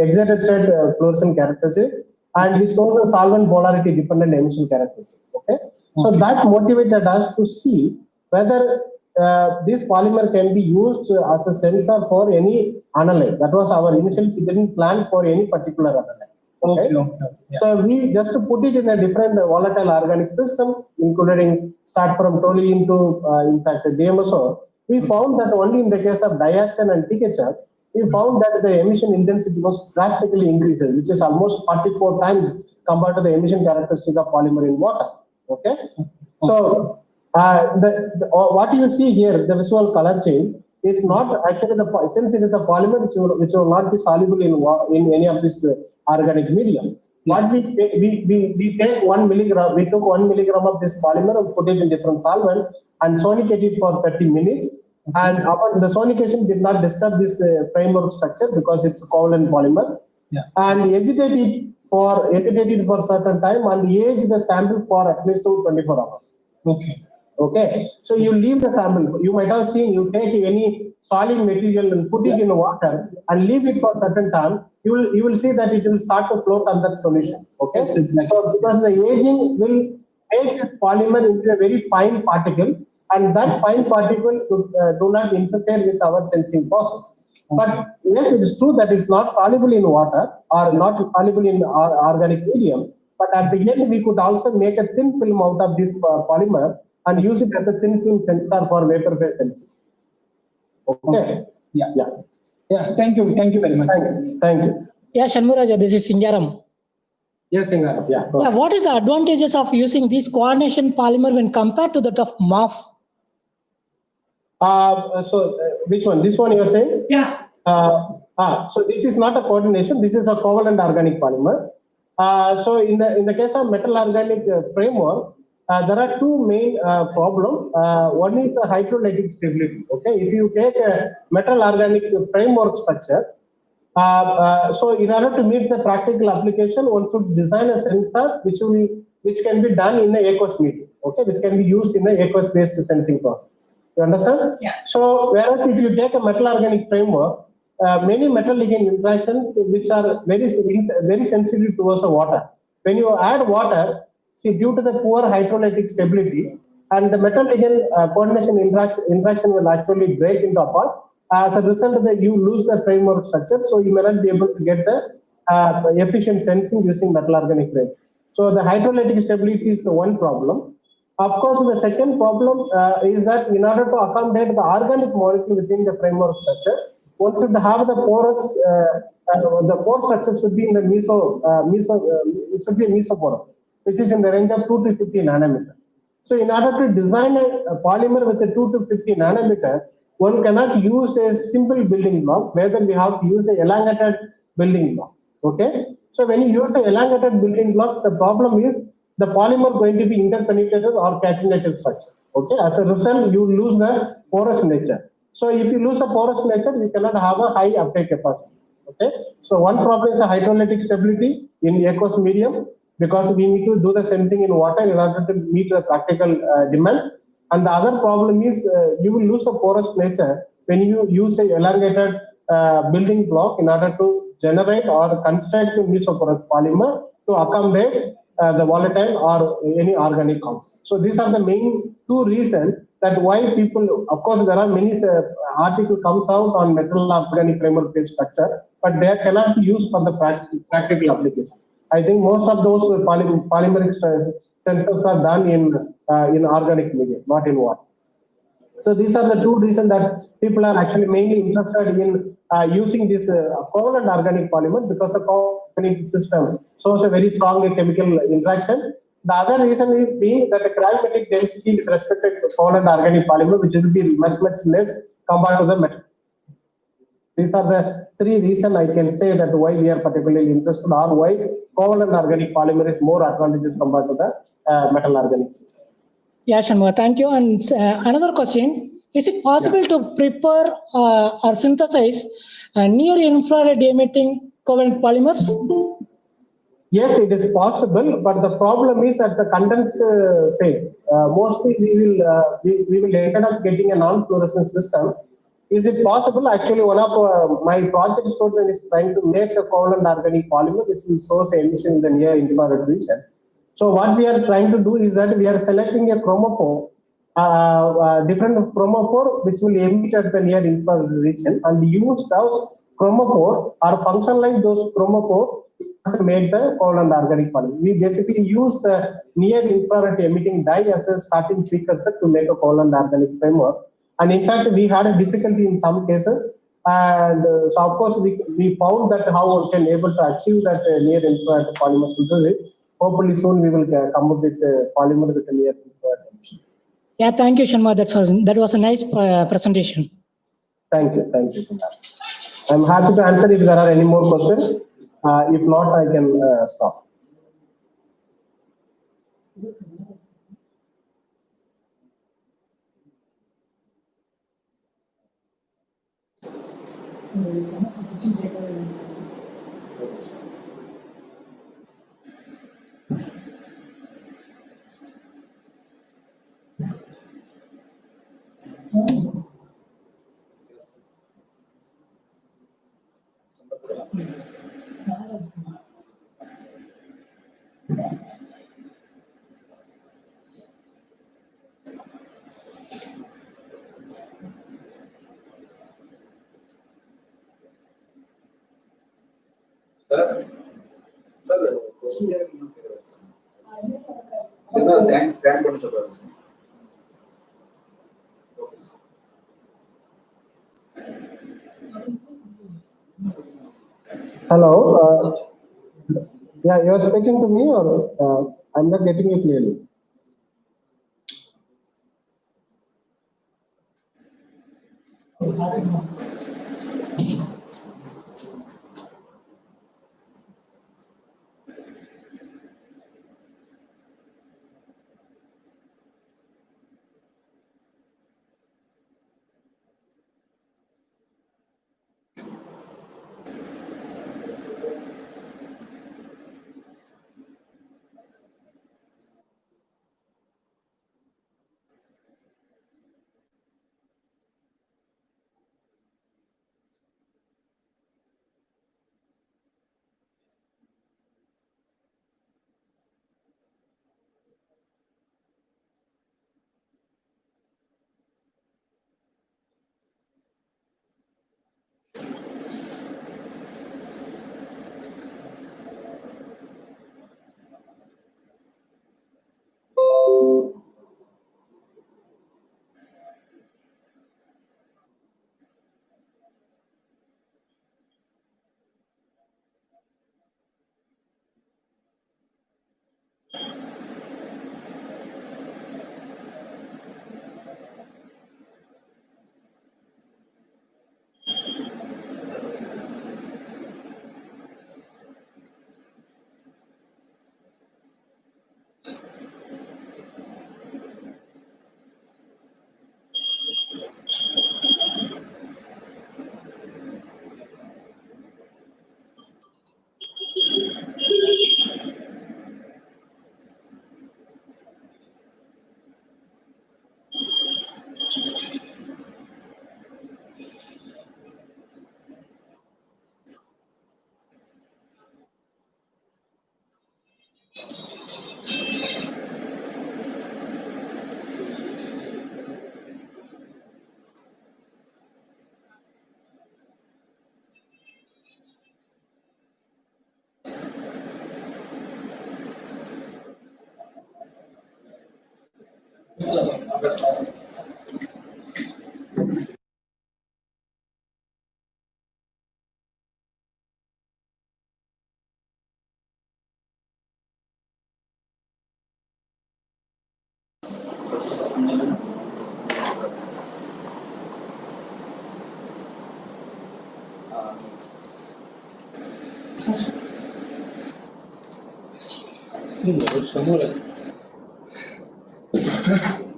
excited state fluorescent characteristic, and this shows the solvent polarity dependent emission characteristic. Okay, so that motivated us to see whether this polymer can be used as a sensor for any analyte. That was our initial. We didn't plan for any particular analyte. Okay. Yeah. So we just put it in a different volatile organic system, including start from toluene to in fact DMSO. We found that only in the case of dioxin and THF, we found that the emission intensity was drastically increased, which is almost 44 times compared to the emission characteristic of polymer in water. Okay. So what you see here, the visual color change, is not actually since it is a polymer which will not be soluble in any of this organic medium. What we take 1 milligram, we took 1 milligram of this polymer and put it in different solvent and sonicate it for 30 minutes. And the sonication did not disturb this framework structure because it's a covalent polymer. Yeah. And agitate it for certain time and age the sample for at least 24 hours. Okay. Okay, so you leave the sample. You might have seen you take any solid material and put it in water and leave it for a certain time. You will see that it will start to float on that solution. Okay, Yes, exactly. so because the aging will make this polymer into a very fine particle, and that fine particle do not interfere with our sensing process. Okay. But yes, it is true that it's not soluble in water or not soluble in organic medium. But at the end, we could also make a thin film out of this polymer and use it as a thin film sensor for vapor phase sensing. Okay. Yeah. Yeah. Yeah. Thank you. Thank you very much. Thank you. Yeah, Shanmuraja, this is Singaram. Yes, Singaram. Yeah. Yeah, what is the advantages of using this coordination polymer when compared to that of MOF? Which one? This one you are saying? Yeah. So this is not a coordination. This is a covalent organic polymer. So in the case of metal organic framework, there are two main problems. One is a hydrolytic stability. Okay, if you take a metal organic framework structure, so in order to meet the practical application, one should design a sensor which can be done in an aqueous medium. Okay, which can be used in an aqueous-based sensing process. You understand? Yeah. So whereas if you take a metal organic framework, many metal ligand interactions which are very sensitive towards the water. When you add water, see, due to the poor hydrolytic stability, and the metal ligand coordination interaction will actually break into apart. As a result, you lose the framework structure, so you may not be able to get the efficient sensing using metal organic frame. So the hydrolytic stability is the one problem. Of course, the second problem is that in order to accommodate the organic molecule within the framework structure, one should have the porous, the pore structure should be in the mesoporous, which is in the range of 2 to 50 nanometer. So in order to design a polymer with a 2 to 50 nanometer, one cannot use a simple building block, whether we have to use a elongated building block. Okay. So when you use a elongated building block, the problem is the polymer going to be interpenetrated or catenated structure. Okay. As a result, you lose the porous nature. So if you lose the porous nature, you cannot have a high uptake capacity. Okay. So one problem is the hydrolytic stability in aqueous medium, because we need to do the sensing in water in order to meet the practical demand. And the other problem is you will lose the porous nature when you use a elongated building block in order to generate or construct a mesoporous polymer to accommodate the volatile or any organic compound. So these are the main two reasons that why people, of course, there are many article comes out on metal organic framework based structure, but they cannot be used for the practical application. I think most of those polymeric sensors are done in organic medium, not in water. So these are the two reasons that people are actually mainly interested in using this covalent organic polymer, because the covalent system shows a very strong chemical interaction. The other reason is being that the gravimetric density with respect to covalent organic polymer, which will be much less compared to the metal. These are the three reasons I can say that why we are particularly interested, or why covalent organic polymer is more advantageous compared to the metal organic system. Yeah, Shanmuraja, thank you. And another question, is it possible to prepare or synthesize near infrared emitting covalent polymers? Yes, it is possible, but the problem is at the condensed phase. Mostly we will end up getting a non-fluorescent system. Is it possible? Actually, one of my project student is trying to make a covalent organic polymer which will source the emission in the near infrared region. So what we are trying to do is that we are selecting a chromophore, different chromophore which will emit at the near infrared region, and use those chromophore or functionalize those chromophore to make the covalent organic polymer. We basically use the near infrared emitting dye as a starting precursor to make a covalent organic framework. And in fact, we had a difficulty in some cases. And so, of course, we found that how one can able to achieve that near infrared polymer synthesis. Hopefully, soon we will come up with a polymer with a near infrared emission. Yeah, thank you, Shanmuraja. That was a nice presentation. Thank you. Thank you so much. I'm happy to answer if there are any more questions. If not, I can stop. Sir, question thank Hello. Yeah, you are speaking to me, or I'm not getting you clearly.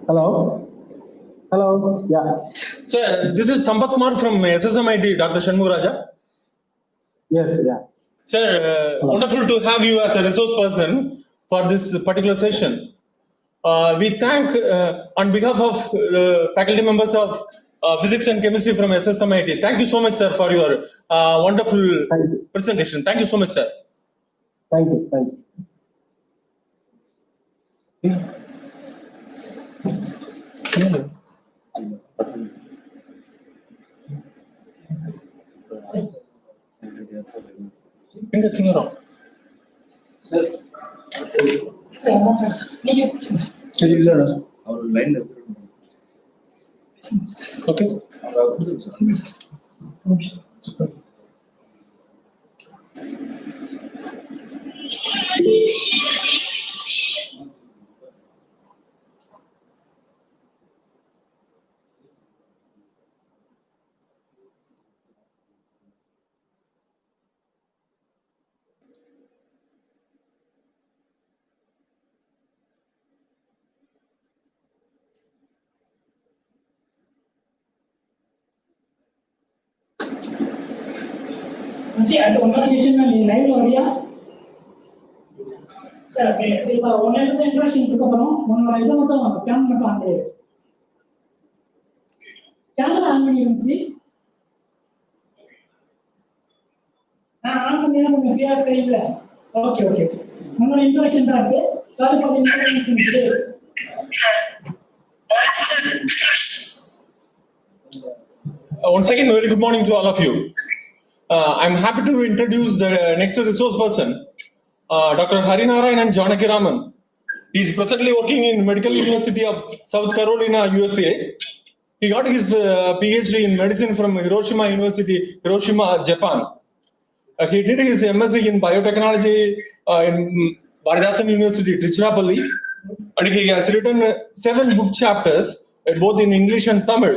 Hello. Hello. Yeah. Sir, this is Sambat Kumar from SSMIT, Dr. Shanmuraja. Yes. Yeah. Sir, wonderful to have you as a resource person for this particular session. We thank, on behalf of the faculty members of Physics and Chemistry from SSMIT, thank you so much, sir, for your wonderful presentation. Thank you so much, sir. Thank you. Thank you. Sing around. Okay. மச்சி அது ஒன்றாவது session நீ லைவ்ல வரியா sir இப்போ one இடத்துல interesting கொடுக்கப்போம் உன்னோட இதை மட்டும் கேம் மட்டும் ஆன் பண்ணிடு கேமரா ஆன் பண்ணி இருந்துச்சு நான் ஆன் பண்ணினா கொஞ்சம் கிளியரா தெரியல ஓகே ஓகே ஓகே உன்னோட இன்ட்ரோடக்ஷன் தான் இருக்கு sorry for the introduction Once again, very good morning to all of you. I'm happy to introduce the next resource person, Dr. Harinarayanan Janakiraman. He is presently working in Medical University of South Carolina, USA. He got his PhD in medicine from Hiroshima University, Hiroshima, Japan. He did his MSc in biotechnology in Baridasan University, Tiruchirappalli, and he has written 7 book chapters, both in English and Tamil.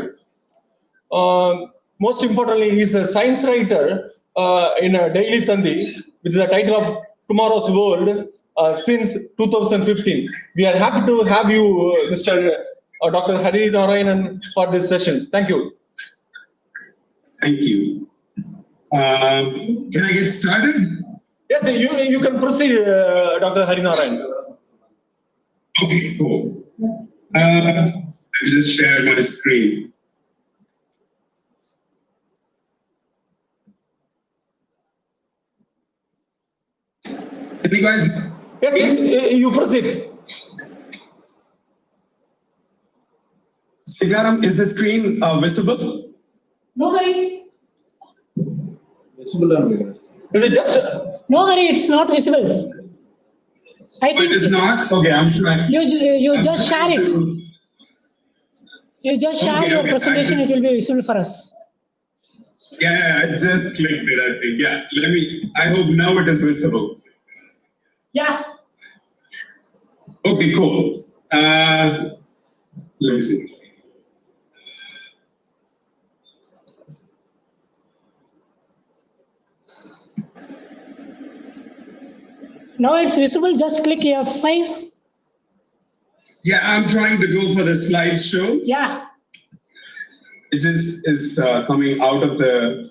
Most importantly, he is a science writer in a Daily Tandi with the title of Tomorrow's World since 2015. We are happy to have you, Mr. Dr. Harinarayanan, for this session. Thank you. Thank you. Can I get started? Yes, you can proceed, Dr. Harinarayanan. Okay, cool. Let me just share my screen. Can you guys? Yes, you proceed. Sigaram, is the screen visible? No hurry. Is it just? No hurry, it's not visible. I Oh, think it is not? Okay, I'm trying. you I'm just share trying it. to- You just share Okay, your okay, presentation, I just- it will be visible for us. Yeah, I just clicked it, I think. Yeah, I hope now it is visible. Yeah. Okay, cool. Let me see. Now it's visible, just click F5. Yeah, I'm trying to go for the slideshow. Yeah. It just is coming out of the.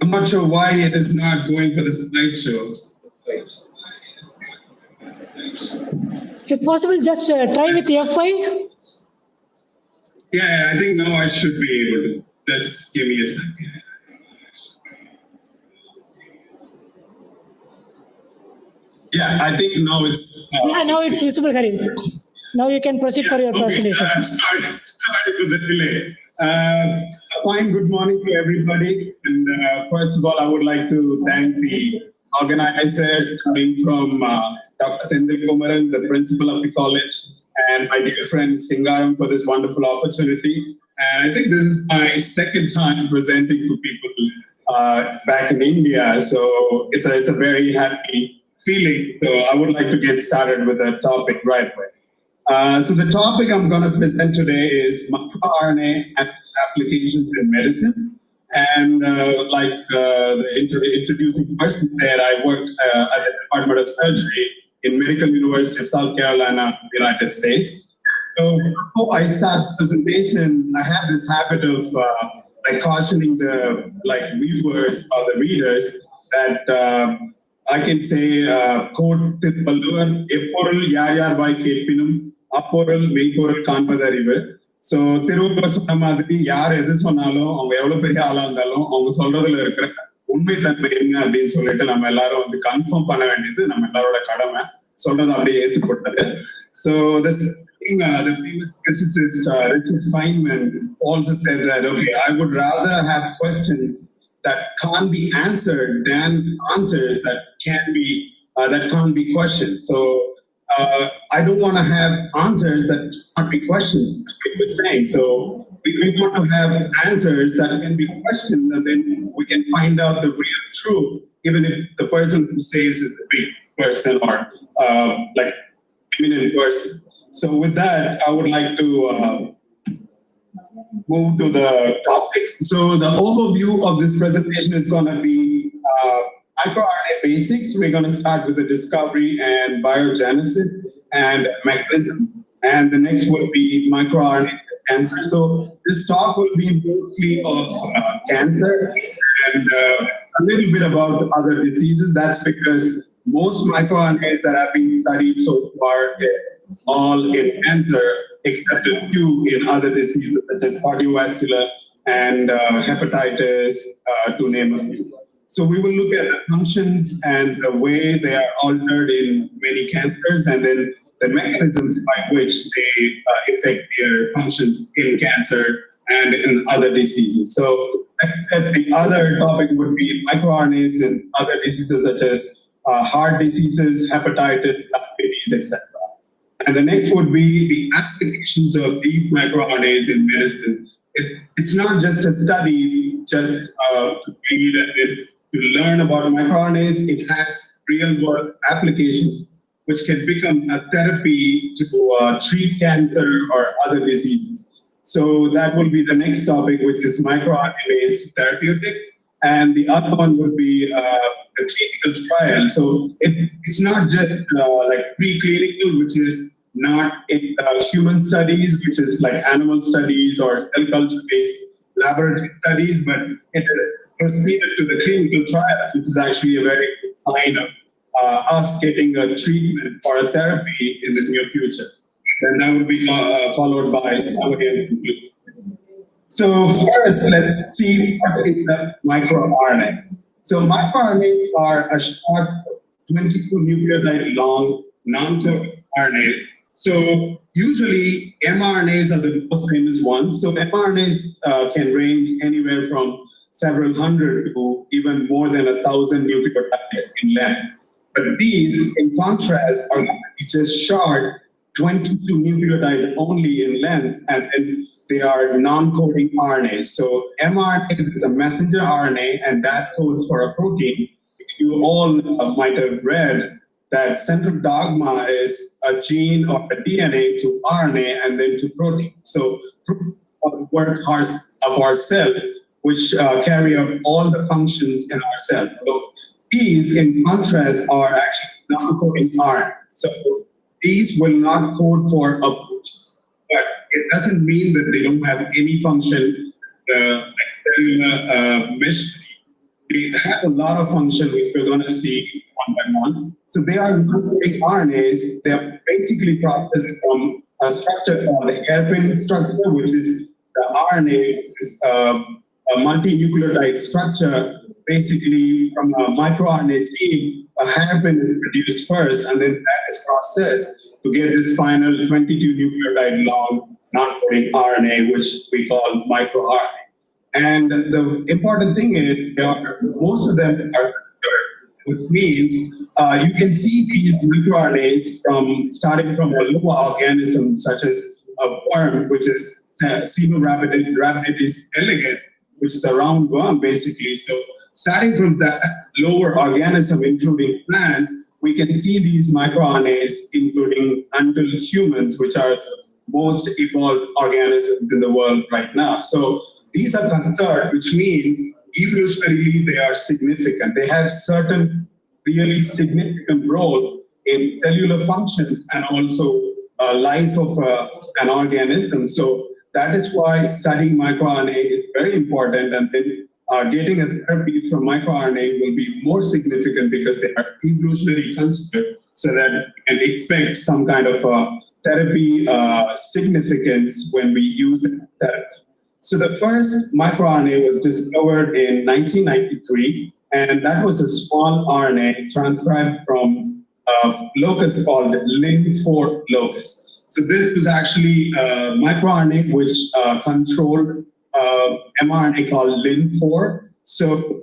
I'm not sure why it is not going for the slideshow. If possible, just try with F5. Yeah, I think now I should be able to. Just give me a second. Yeah, I think now it's. Yeah, now it's visible, Hari. Now you can proceed for your Okay, presentation. sorry for the delay. Fine, good morning to everybody. And first of all, I would like to thank the organizers coming from Dr. Sendil Kumaran, the principal of the college, and my dear friend Singaram for this wonderful opportunity. And I think this is my second time presenting to people back in India. So it's a very happy feeling. So I would like to get started with the topic right away. So the topic I'm going to present today is miRNA and its applications in medicine. And like the introducing person said, I worked at the Department of Surgery in Medical University of South Carolina, United States. So before I start the presentation, I have this habit of like cautioning the viewers or the readers that I can say quote Palluvan, Eporul Yayar by Kelpinum, Aporul Mayporul Kanpadariver. So Tiruvallur சொன்ன மாதிரி யார் எது சொன்னாலும் அவங்க எவ்வளவு பெரிய ஆளா இருந்தாலும் அவங்க சொல்றதுல இருக்கிற உண்மை தன்மை என்ன அப்படின்னு சொல்லிட்டு நம்ம எல்லாரும் வந்து கன்ஃபார்ம் பண்ண வேண்டியது நம்ம எல்லாரோட கடமை சொல்றதை அப்படியே ஏற்றுக்கொண்டது. So the famous physicist Richard Feynman also said that okay, I would rather have questions that can't be answered than answers that can't be questioned. So I don't want to have answers that can't be questioned. With saying so, we want to have answers that can be questioned, and then we can find out the real truth, even if the person who says is a big person or like eminent person. So with that, I would like to move to the topic. So the overview of this presentation is going to be microRNA basics. We're going to start with the discovery and biogenesis. and mechanism. And the next would be microRNA cancer. So this talk will be mostly of cancer and a little bit about other diseases. That's because most microRNAs that have been studied so far is all in cancer, except a few in other diseases such as cardiovascular and hepatitis, to name a few. So we will look at the functions and the way they are altered in many cancers, and then the mechanisms by which they affect their functions in cancer and in other diseases. So like I said, the other topic would be microRNAs in other diseases such as heart diseases, hepatitis, diabetes, etc. And the next would be the applications of these microRNAs in medicine. It's not just a study, just to read and to learn about microRNAs. It has real-world applications which can become a therapy to treat cancer or other diseases. So that will be the next topic, which is microRNA-based therapeutic. And the other one would be a clinical trial. So it's not just like preclinical, which is not in human studies, which is like animal studies or cell culture-based laboratory studies, but it is proceeded to the clinical trial, which is actually a very good sign of us getting a treatment or a therapy in the near future. Then that would be followed by summary and conclusion. So first, let's see what is the microRNA. So microRNA are a short 22 nucleotide long non-coding RNA. So usually mRNAs are the most famous ones. So mRNAs can range anywhere from several hundred to even more than 1,000 nucleotides in length. But these, in contrast, are just short 22 nucleotide only in length, and then they are non-coding RNAs. So mRNA is a messenger RNA, and that codes for a protein. You all might have read that central dogma is a gene or a DNA to RNA and then to protein. So work parts of our cell, which carry out all the functions in our cell. So these, in contrast, are actually non-coding RNA. So these will not code for a protein, but it doesn't mean that they don't have any function, like cellular machinery. They have a lot of function, which we're going to see one by one. So they are non-coding RNAs. They are basically processed from a structure called the hairpin structure, which is the RNA is a multinucleotide structure. Basically, from a microRNA gene, a hairpin is produced first, and then that is processed to get this final 22 nucleotide long non-coding RNA, which we call microRNA. And the important thing is, most of them are third, which means you can see these microRNAs starting from a lower organism, such as a worm, which is Caenorhabditis elegans, which is a round worm, basically. So starting from that lower organism, including plants, we can see these microRNAs, including until humans, which are most evolved organisms in the world right now. So these are conserved, which means evolutionarily they are significant. They have certain really significant role in cellular functions and also life of an organism. So that is why studying microRNA is very important, and then getting a therapy from microRNA will be more significant because they are evolutionary considered, so that we can expect some kind of therapy significance when we use it as therapy. So the first microRNA was discovered in 1993, and that was a small RNA transcribed from a locus called Lin4 locus. So this was actually a microRNA which controlled mRNA called Lin4. So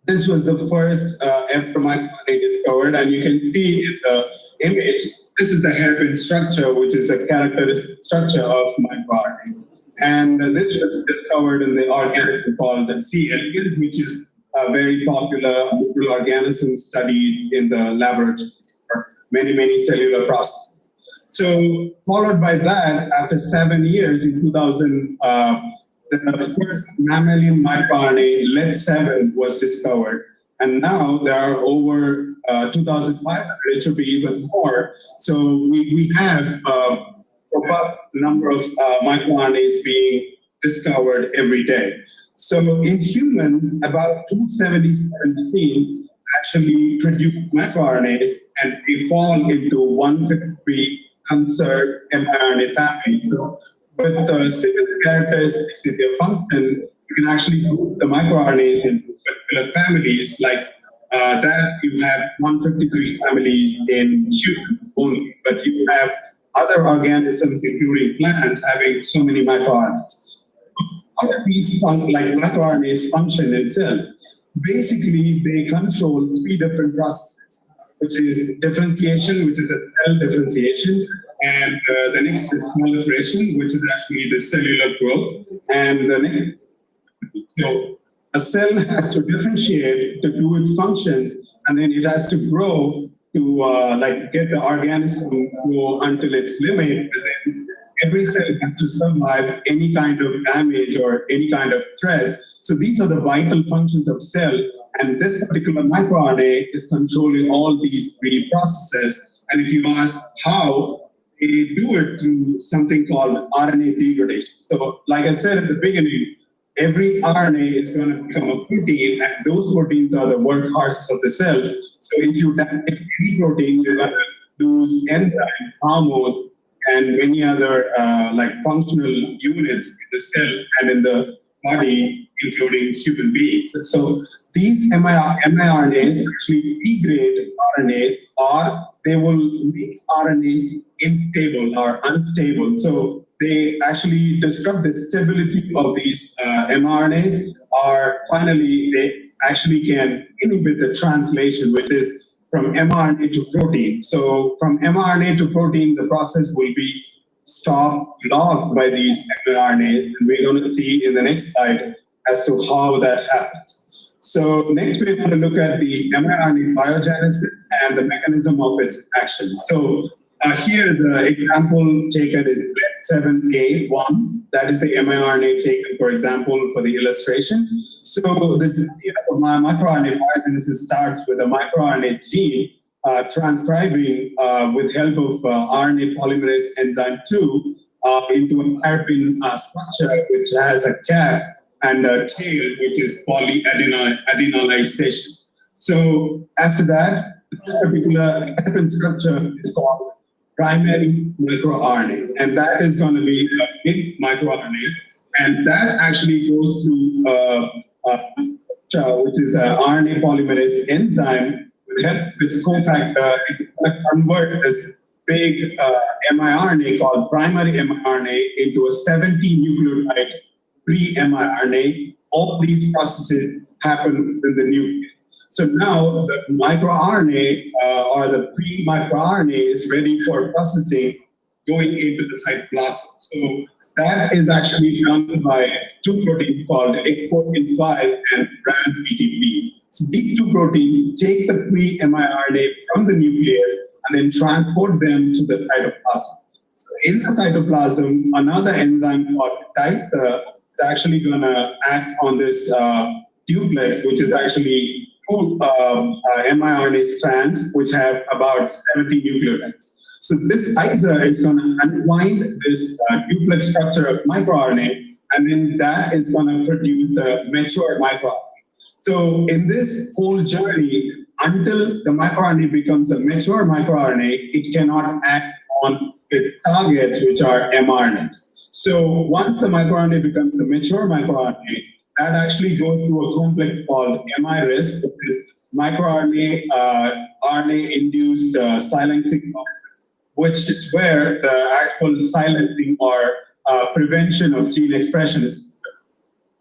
this was the first ever microRNA discovered, and you can see in the image, this is the hairpin structure, which is a characteristic structure of microRNA. And this was discovered in the organism called C. elegans, which is a very popular organism studied in the laboratories for many, many cellular processes. So followed by that, after 7 years in 2000, the first mammalian microRNA, LED7, was discovered. And now there are over 2,500. It should be even more. So we have a number of microRNAs being discovered every day. So in humans, about 277 genes actually produce microRNAs, and they fall into 153 conserved mRNA family. So with similar characteristics in their function, you can actually group the microRNAs into particular families. Like that, you have 153 families in humans only, but you have other organisms, including plants, having so many microRNAs. How do these microRNAs function in cells? Basically, they control three different processes, which is differentiation, which is a cell differentiation, and the next is proliferation, which is actually the cellular growth, and the next. So a cell has to differentiate to do its functions, and then it has to grow to get the organism to grow until its limit, and then every cell has to survive any kind of damage or any kind of stress. So these are the vital functions of cell, and this particular microRNA is controlling all these three processes. And if you ask how, they do it through something called RNA degradation. So like I said at the beginning, every RNA is going to become a protein, and those proteins are the workhorses of the cells. So if you damage any protein, you're going to lose enzyme, hormone, and many other functional units in the cell and in the body, including human beings. So these miRNAs actually degrade RNA, or they will make RNAs unstable or unstable. So they actually disrupt the stability of these mRNAs, or finally they actually can inhibit the translation, which is from mRNA to protein. So from mRNA to protein, the process will be stopped, blocked by these mRNAs, and we're going to see in the next slide as to how that happens. So next we're going to look at the mRNA biogenesis and the mechanism of its action. So here the example taken is BLET7A1. That is the mRNA taken, for example, for the illustration. So the microRNA biogenesis starts with a microRNA gene transcribing with help of RNA polymerase enzyme 2 into a hairpin structure, which has a cap and a tail, which is polyadenylation. So after that, this particular hairpin structure is called primary microRNA, and that is going to be a big microRNA, and that actually goes to which is an RNA polymerase enzyme with help of its cofactor. It's going to convert this big miRNA called primary mRNA into a 70 nucleotide pre-miRNA. All these processes happen in the nucleus. So now the microRNA or the pre-microRNA is ready for processing going into the cytoplasm. So that is actually done by two proteins called protein 5 and RAMPTP. So these two proteins take the pre-miRNA from the nucleus and then transport them to the cytoplasm. So in the cytoplasm, another enzyme called titer is actually going to act on this duplex, which is actually two miRNA strands, which have about 70 nucleotides. So this titer is going to unwind this duplex structure of microRNA, and then that is going to produce the mature microRNA. So in this whole journey, until the microRNA becomes a mature microRNA, it cannot act on its targets, which are mRNAs. So once the microRNA becomes a mature microRNA, that actually goes through a complex called miRISC, which is microRNA RNA-induced silencing complex, which is where the actual silencing or prevention of gene expression is.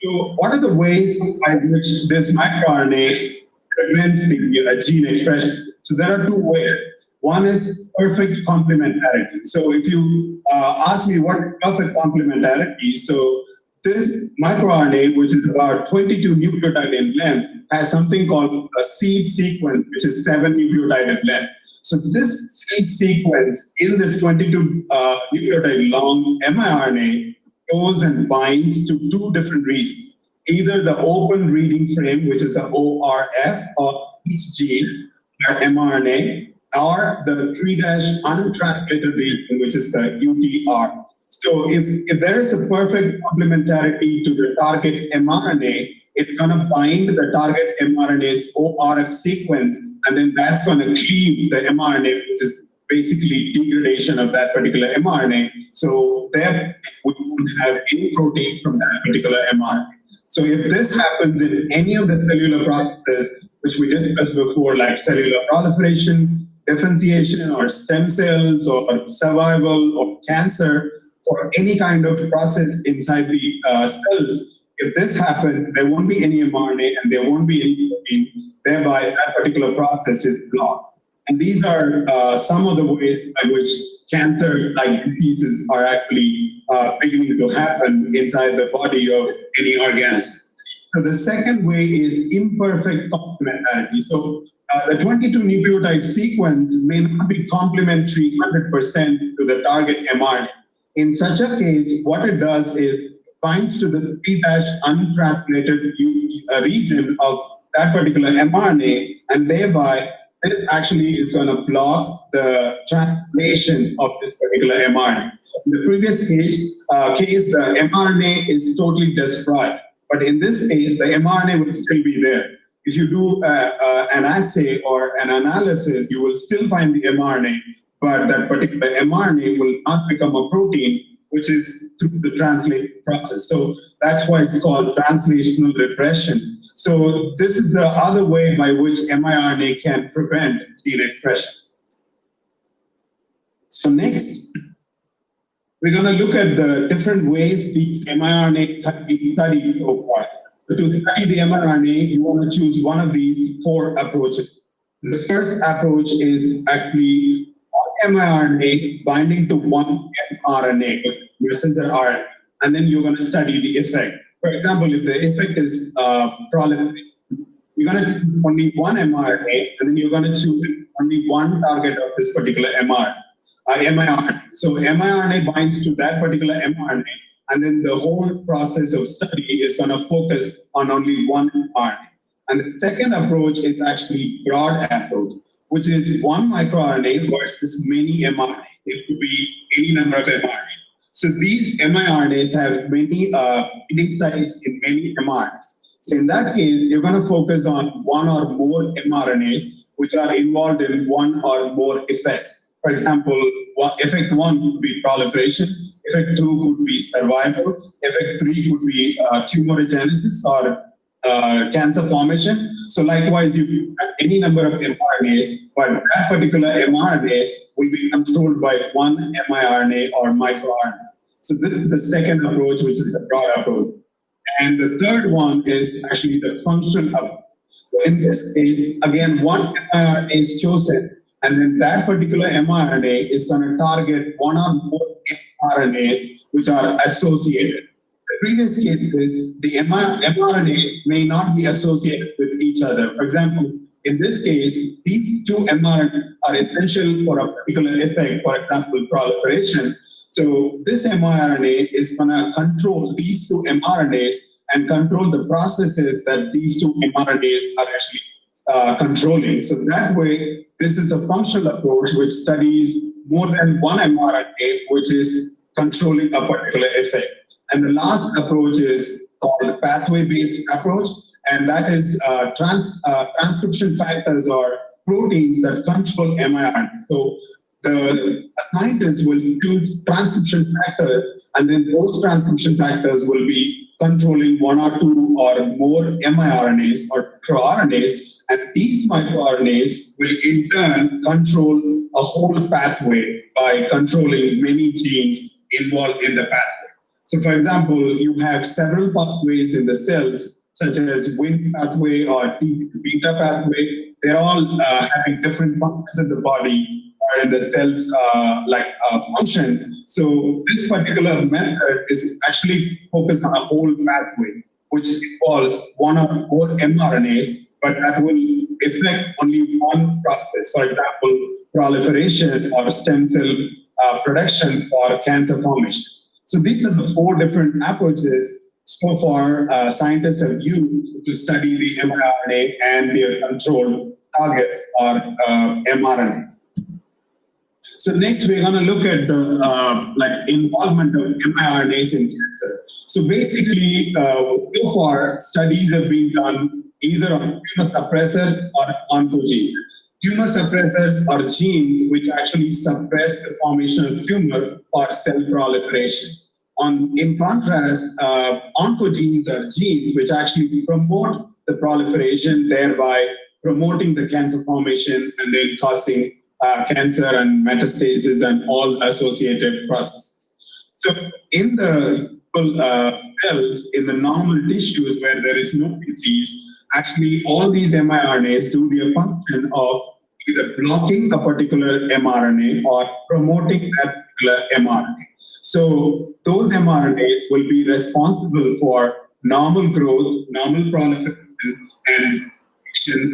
So what are the ways by which this microRNA prevents the gene expression? So there are two ways. One is perfect complementarity. So if you ask me what perfect complementarity, so this microRNA, which is about 22 nucleotide in length, has something called a seed sequence, which is 7 nucleotide in length. So this seed sequence in this 22 nucleotide long miRNA goes and binds to two different regions. either the open reading frame, which is the ORF, or each gene, or mRNA, or the 3' untranslated region, which is the UTR. So if there is a perfect complementarity to the target mRNA, it's going to bind the target mRNA's ORF sequence, and then that's going to cleave the mRNA, which is basically degradation of that particular mRNA. So there we won't have any protein from that particular mRNA. So if this happens in any of the cellular processes, which we discussed before, like cellular proliferation, differentiation, or stem cells, or survival, or cancer, for any kind of process inside the cells, if this happens, there won't be any mRNA and there won't be any protein, thereby that particular process is blocked. And these are some of the ways by which cancer-like diseases are actually beginning to happen inside the body of any organism. So the second way is imperfect complementarity. So the 22 nucleotide sequence may not be complementary 100% to the target mRNA. In such a case, what it does is binds to the 3' untranslated region of that particular mRNA, and thereby this actually is going to block the translation of this particular mRNA. In the previous case, the mRNA is totally destroyed, but in this case, the mRNA will still be there. If you do an assay or an analysis, you will still find the mRNA, but that particular mRNA will not become a protein, which is through the translation process. So that's why it's called translational regression. So this is the other way by which miRNA can prevent gene expression. So next, we're going to look at the different ways these miRNA can be studied so far. To study the mRNA, you want to choose one of these 4 approaches. The first approach is actually miRNA binding to one mRNA, messenger RNA, and then you're going to study the effect. For example, if the effect is proliferation, you're going to choose only one mRNA, and then you're going to choose only one target of this particular miRNA. So miRNA binds to that particular mRNA, and then the whole process of study is going to focus on only one mRNA. And the second approach is actually broad approach, which is one microRNA versus many mRNA. It could be any number of mRNA. So these miRNAs have many binding sites in many mRNAs. So in that case, you're going to focus on one or more mRNAs which are involved in one or more effects. For example, effect 1 would be proliferation, effect 2 would be survival, effect 3 would be tumorigenesis or cancer formation. So likewise, you have any number of mRNAs, but that particular mRNAs will be controlled by one miRNA or microRNA. So this is the second approach, which is the broad approach. And the third one is actually the functional approach. So in this case, again, one mRNA is chosen, and then that particular mRNA is going to target one or more mRNA which are associated. The previous case is the mRNA may not be associated with each other. For example, in this case, these two mRNA are essential for a particular effect, for example, proliferation. So this mRNA is going to control these two mRNAs and control the processes that these two mRNAs are actually controlling. So that way, this is a functional approach which studies more than one mRNA, which is controlling a particular effect. And the last approach is called pathway-based approach, and that is transcription factors or proteins that control mRNA. So the scientists will choose transcription factors, and then those transcription factors will be controlling one or two or more miRNAs or microRNAs, and these microRNAs will in turn control a whole pathway by controlling many genes involved in the pathway. So for example, you have several pathways in the cells, such as Wnt pathway or beta pathway. They're all having different functions in the body or in the cells function. So this particular method is actually focused on a whole pathway, which involves one or more mRNAs, but that will affect only one process. For example, proliferation or stem cell production or cancer formation. So these are the four different approaches. so far scientists have used to study the mRNA and their control targets or mRNAs. So next, we're going to look at the involvement of mRNAs in cancer. So basically, so far, studies have been done either on tumor suppressor or oncogene. Tumor suppressors are genes which actually suppress the formation of tumor or cell proliferation. In contrast, oncogenes are genes which actually promote the proliferation, thereby promoting the cancer formation and then causing cancer and metastasis and all associated processes. So in the cells, in the normal tissues where there is no disease, actually all these miRNAs do their function of either blocking a particular mRNA or promoting that particular mRNA. So those mRNAs will be responsible for normal growth, normal proliferation, and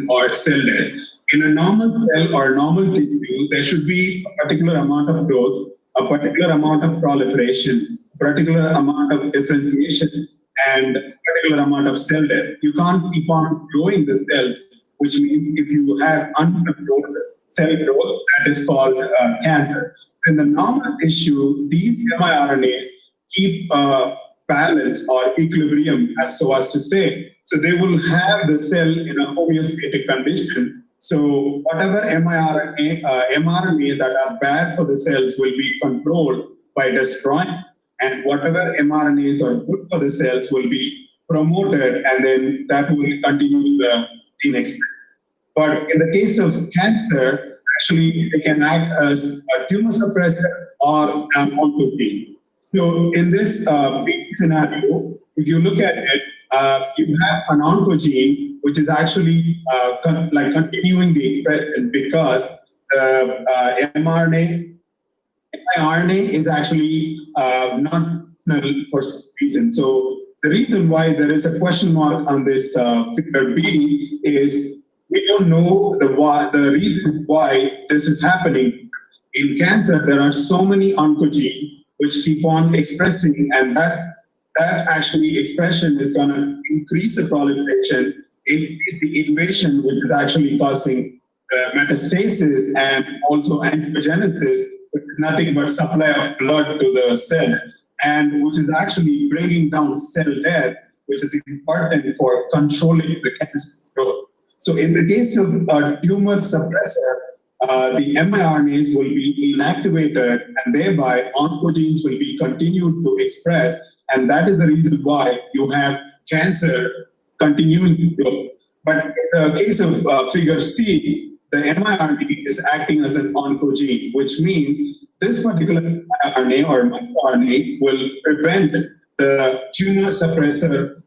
or cell death. In a normal cell or normal tissue, there should be a particular amount of growth, a particular amount of proliferation, a particular amount of differentiation, and a particular amount of cell death. You can't keep on growing the cells, which means if you have uncontrolled cell growth, that is called cancer. In the normal tissue, these miRNAs keep balance or equilibrium, as so as to say. So they will have the cell in a homeostatic condition. So whatever mRNA that are bad for the cells will be controlled by destroying, and whatever mRNAs are good for the cells will be promoted, and then that will continue the gene expression. But in the case of cancer, actually they can act as a tumor suppressor or an oncogene. So in this scenario, if you look at it, you have an oncogene which is actually continuing the expression because mRNA is actually not null for some reason. So the reason why there is a question mark on this figure B is we don't know the reason why this is happening. In cancer, there are so many oncogenes which keep on expressing, and that actually expression is going to increase the proliferation, increase the invasion, which is actually causing metastasis and also angiogenesis, which is nothing but supply of blood to the cells, and which is actually bringing down cell death, which is important for controlling the cancer growth. So in the case of a tumor suppressor, the miRNAs will be inactivated, and thereby oncogenes will be continued to express, and that is the reason why you have cancer continuing to grow. But in the case of figure C, the miRNA is acting as an oncogene, which means this particular miRNA or miRNA will prevent the tumor suppressor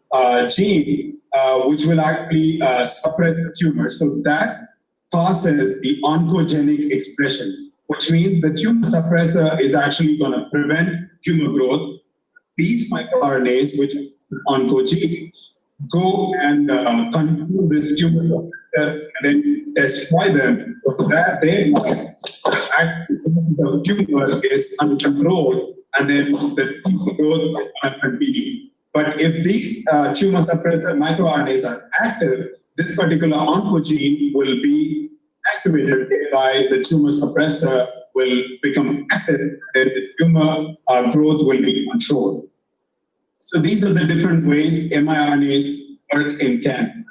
gene, which will actually suppress the tumor. So that causes the oncogenic expression, which means the tumor suppressor is actually going to prevent tumor growth. These microRNAs, which are oncogenes, go and continue this tumor suppressor and then destroy them so that the tumor is uncontrolled and then the tumor growth will continue. But if these tumor suppressor microRNAs are active, this particular oncogene will be activated, by the tumor suppressor will become active, and the tumor growth will be controlled. So these are the different ways miRNAs work in cancer.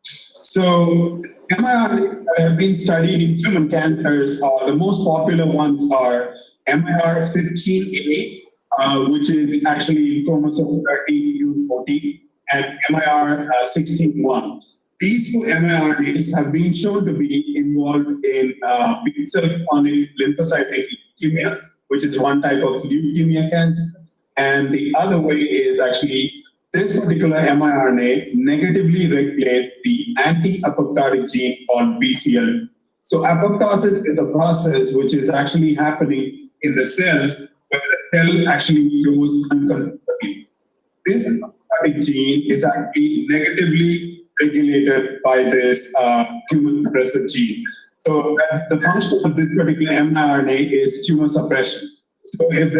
So miRNAs that have been studied in human cancers, the most popular ones are MIR15A, which is actually chromosome 13q14, and MIR16-1. These two miRNAs have been shown to be involved in B-cell chronic lymphocytic leukemia, which is one type of leukemia cancer. And the other way is actually this particular miRNA negatively regulates the anti-apoptotic gene called BCL. So apoptosis is a process which is actually happening in the cells where the cell actually grows uncontrollably. This apoptotic gene is actually negatively regulated by this tumor suppressor gene. So the function of this particular miRNA is tumor suppression. So if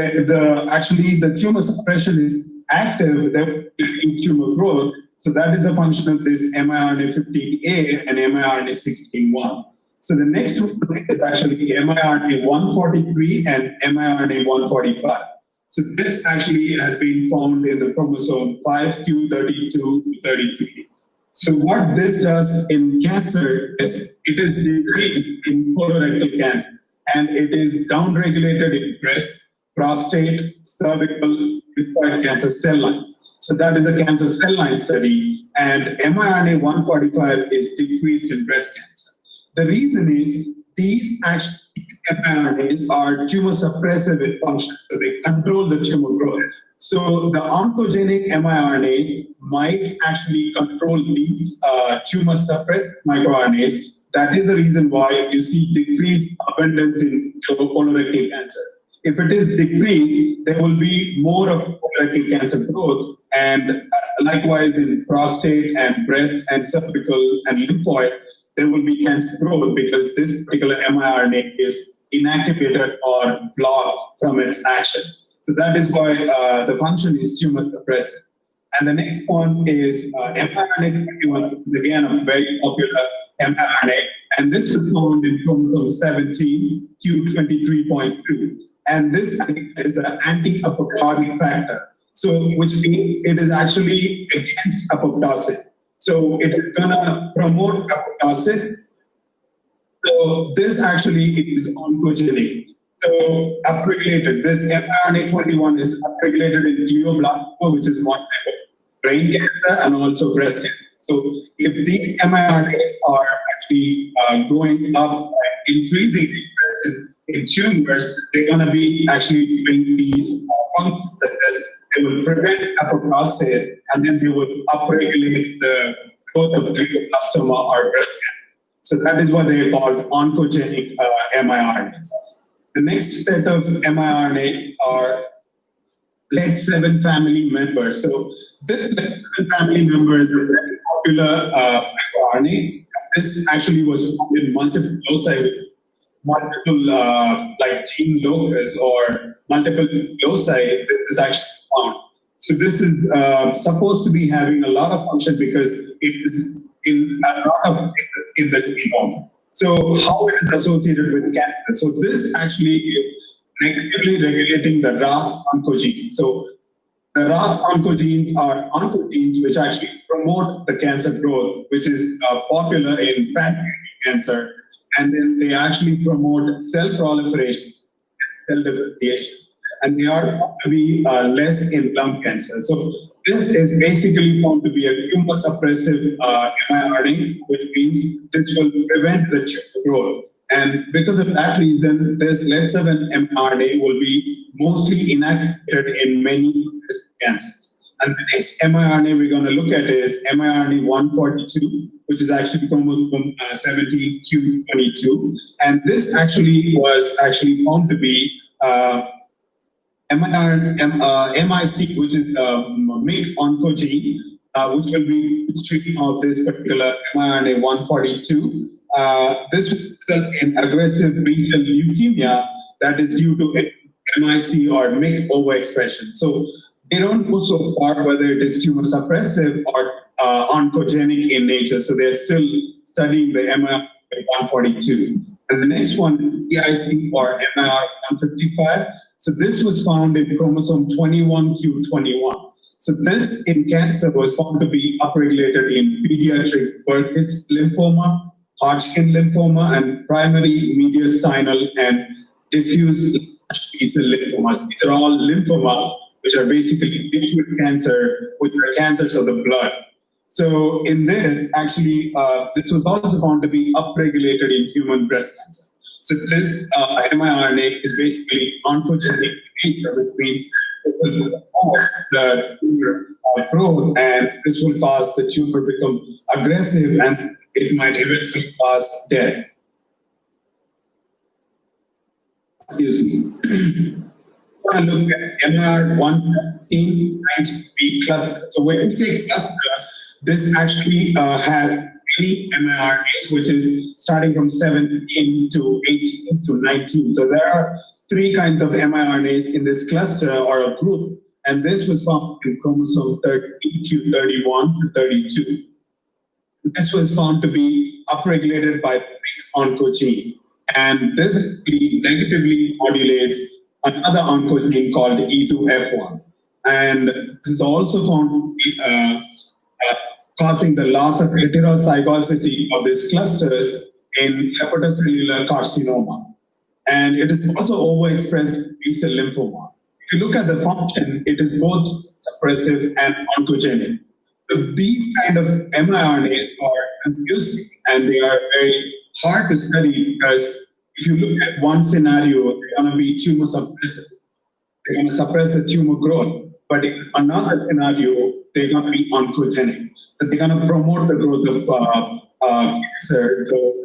actually the tumor suppression is active, there will be tumor growth. So that is the function of this miRNA 15A and miRNA 16-1. So the next one is actually miRNA 143 and miRNA 145. So this actually has been found in the chromosome 5q32 to 33. So what this does in cancer is it is decreased in colorectal cancer, and it is downregulated in breast, prostate, cervical, lymphoid cancer cell lines. So that is a cancer cell line study, and miRNA 145 is decreased in breast cancer. The reason is these actually mRNAs are tumor suppressive in function, so they control the tumor growth. So the oncogenic mRNAs might actually control these tumor suppressed microRNAs. That is the reason why you see decreased abundance in colorectal cancer. If it is decreased, there will be more of colorectal cancer growth, and likewise in prostate and breast and cervical and lymphoid, there will be cancer growth because this particular mRNA is inactivated or blocked from its action. So that is why the function is tumor suppressive. And the next one is miRNA 21, is again a very popular mRNA, and this is found in chromosome 17, Q23.2. And this is an anti-apoptotic factor, so which means it is actually against apoptosis. So it is going to promote apoptosis. So this actually is oncogenic. So upregulated, this miRNA 21 is upregulated in glioblastoma, which is one type of brain cancer, and also breast cancer. So if these mRNAs are actually growing up, increasing in tumors, they're going to be actually doing these functions such as they will prevent apoptosis, and then they will upregulate the growth of glioblastoma or breast cancer. So that is what they call oncogenic miRNAs. The next set of miRNA are LEG7 family members. So this LEG7 family member is a very popular microRNA. This actually was found in multiple loci, multiple like gene locus or multiple loci. This is actually found. So this is supposed to be having a lot of function because it is in a lot of places in the genome. So how it is associated with cancer? So this actually is negatively regulating the RAS oncogene. So the RAS oncogenes are oncogenes which actually promote the cancer growth, which is popular in pancreatic cancer, and then they actually promote cell proliferation, cell differentiation, and they are found to be less in lung cancer. So this is basically found to be a tumor suppressive miRNA, which means this will prevent the tumor growth. And because of that reason, this LEG7 mRNA will be mostly inactivated in many cancers. And the next mRNA we're going to look at is mRNA 142, which is actually chromosome 17q22. And this actually was actually found to be MIC, which is the MYC oncogene, which will be downstream of this particular mRNA 142. This will result in aggressive B-cell leukemia that is due to MIC or MYC overexpression. So they don't go so far whether it is tumor suppressive or oncogenic in nature. So they're still studying the mRNA 142. And the next one is PIC or MIR 155. So this was found in chromosome 21q21. So this in cancer was found to be upregulated in pediatric Burkitt's lymphoma, Hodgkin lymphoma, and primary mediastinal and diffuse large B-cell lymphomas. These are all lymphoma, which are basically liquid cancer, which are cancers of the blood. So in this, actually, this was also found to be upregulated in human breast cancer. So this miRNA is basically oncogenic in nature, which means it will promote the tumor growth, and this will cause the tumor to become aggressive, and it might eventually cause death. Excuse me. We're going to look at MR117 B cluster. So when we say cluster, this actually had many mRNAs, which is starting from 17 to 18 to 19. So there are three kinds of miRNAs in this cluster or a group, and this was found in chromosome 32, 31 to 32. This was found to be upregulated by oncogene, and this negatively modulates another oncogene called E2F1. And this is also found to be causing the loss of heterozygosity of these clusters in hepatocellular carcinoma. And it is also overexpressed in B-cell lymphoma. If you look at the function, it is both suppressive and oncogenic. So these kind of miRNAs are confusing and they are very hard to study because if you look at one scenario, they're going to be tumor suppressive. They're going to suppress the tumor growth. But in another scenario, they're going to be oncogenic. So they're going to promote the growth of cancer. So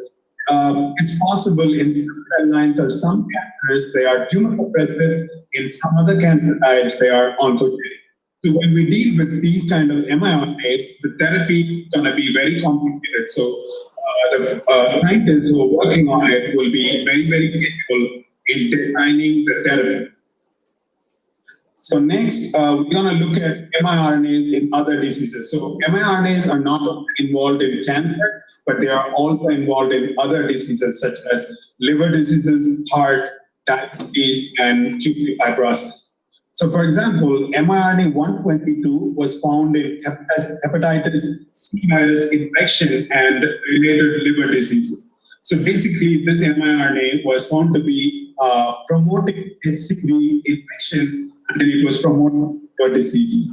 it's possible in some cell lines or some cancers, they are tumor suppressive. In some other cancer types, they are oncogenic. So when we deal with these kind of miRNAs, the therapy is going to be very complicated. So the scientists who are working on it will be very, very careful in designing the therapy. So next, we're going to look at miRNAs in other diseases. So miRNAs are not involved in cancer, but they are also involved in other diseases such as liver diseases, heart, diabetes, and kidney fibrosis. So for example, mRNA 122 was found in hepatitis C virus infection and related liver diseases. So basically, this mRNA was found to be promoting HCV infection, and then it was promoting liver disease.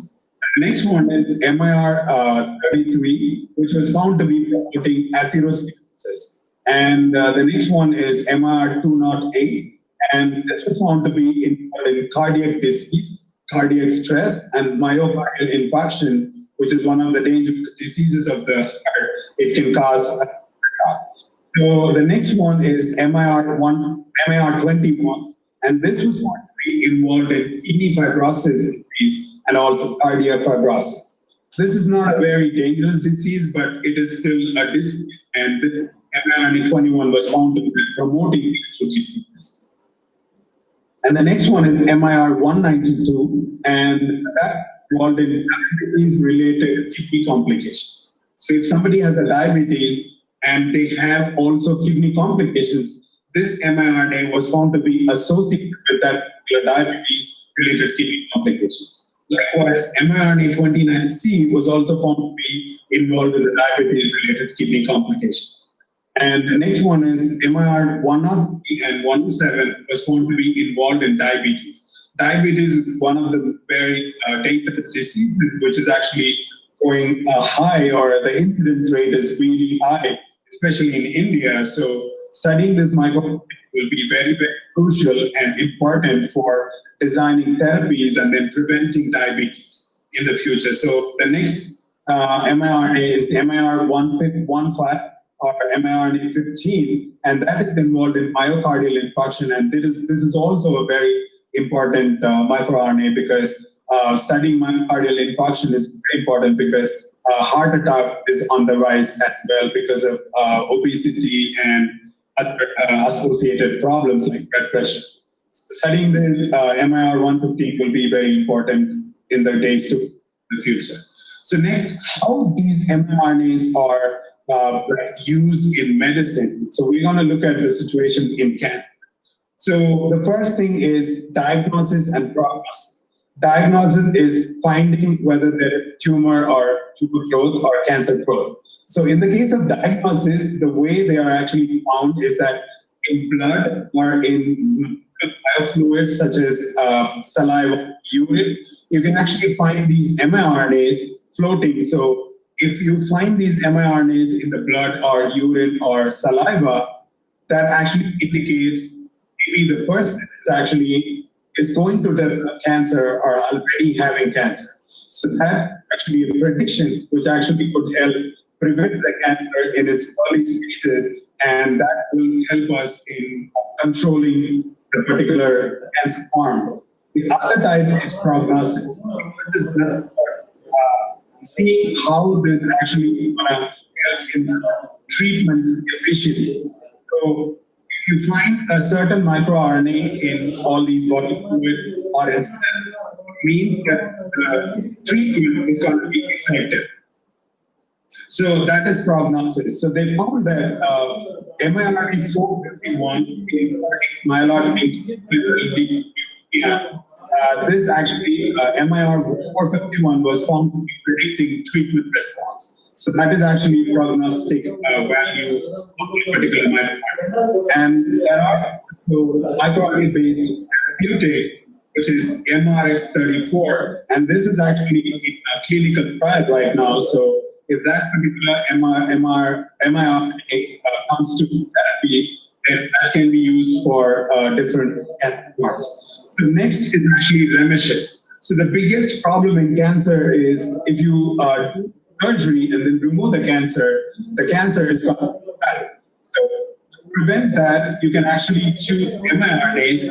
The next one is MIR33, which was found to be promoting atherosclerosis. And the next one is MIR208, and this was found to be involved in cardiac disease, cardiac stress, and myocardial infarction, which is one of the dangerous diseases of the heart. It can cause heart attack. So the next one is MIR21, and this was found to be involved in kidney fibrosis disease and also cardiac fibrosis. This is not a very dangerous disease, but it is still a disease, and this MIR21 was found to be promoting these two diseases. And the next one is MIR192, and that involved in diabetes-related kidney complications. So if somebody has a diabetes and they have also kidney complications, this mRNA was found to be associated with that diabetes-related kidney complications. Likewise, mRNA29C was also found to be involved in the diabetes-related kidney complications. And the next one is MIR103 and 107 was found to be involved in diabetes. Diabetes is one of the very dangerous diseases, which is actually going high, or the incidence rate is really high, especially in India. So studying this microbiome will be very, very crucial and important for designing therapies and then preventing diabetes in the future. So the next mRNA is MIR15 or mRNA 15, and that is involved in myocardial infarction. And this is also a very important microRNA, because studying myocardial infarction is very important, because heart attack is on the rise as well because of obesity and other associated problems like blood pressure. Studying this MIR115 will be very important in the days to the future. So next, how these mRNAs are used in medicine. So we're going to look at the situation in cancer. So the first thing is diagnosis and prognosis. Diagnosis is finding whether there is tumor or tumor growth or cancer growth. So in the case of diagnosis, the way they are actually found is that in blood or in biofluids such as saliva, urine, you can actually find these mRNAs floating. So if you find these mRNAs in the blood or urine or saliva, that actually indicates maybe the person is going to develop cancer or already having cancer. So that's actually a prediction which actually could help prevent the cancer in its early stages, and that will help us in controlling the particular cancer form. The other type is prognosis. This is seeing how this actually help in treatment efficiency. So you find a certain microRNA in all these body fluid or in cells, it means that the treatment is going to be effective. So that is prognosis. So they found that miRNA 451 in myeloid this actually MIR 451 was found to be predicting treatment response. So that is actually a prognostic value of a particular microRNA. And there are microRNA-based therapeutics, which is MRX34, and this is actually in a clinical trial right now. So if that particular miRNA comes to therapy, then that can be used for different cancer marks. So next is actually remission. So the biggest problem in cancer is if you do surgery and then remove the cancer is going to go bad. So to prevent that, you can actually choose miRNAs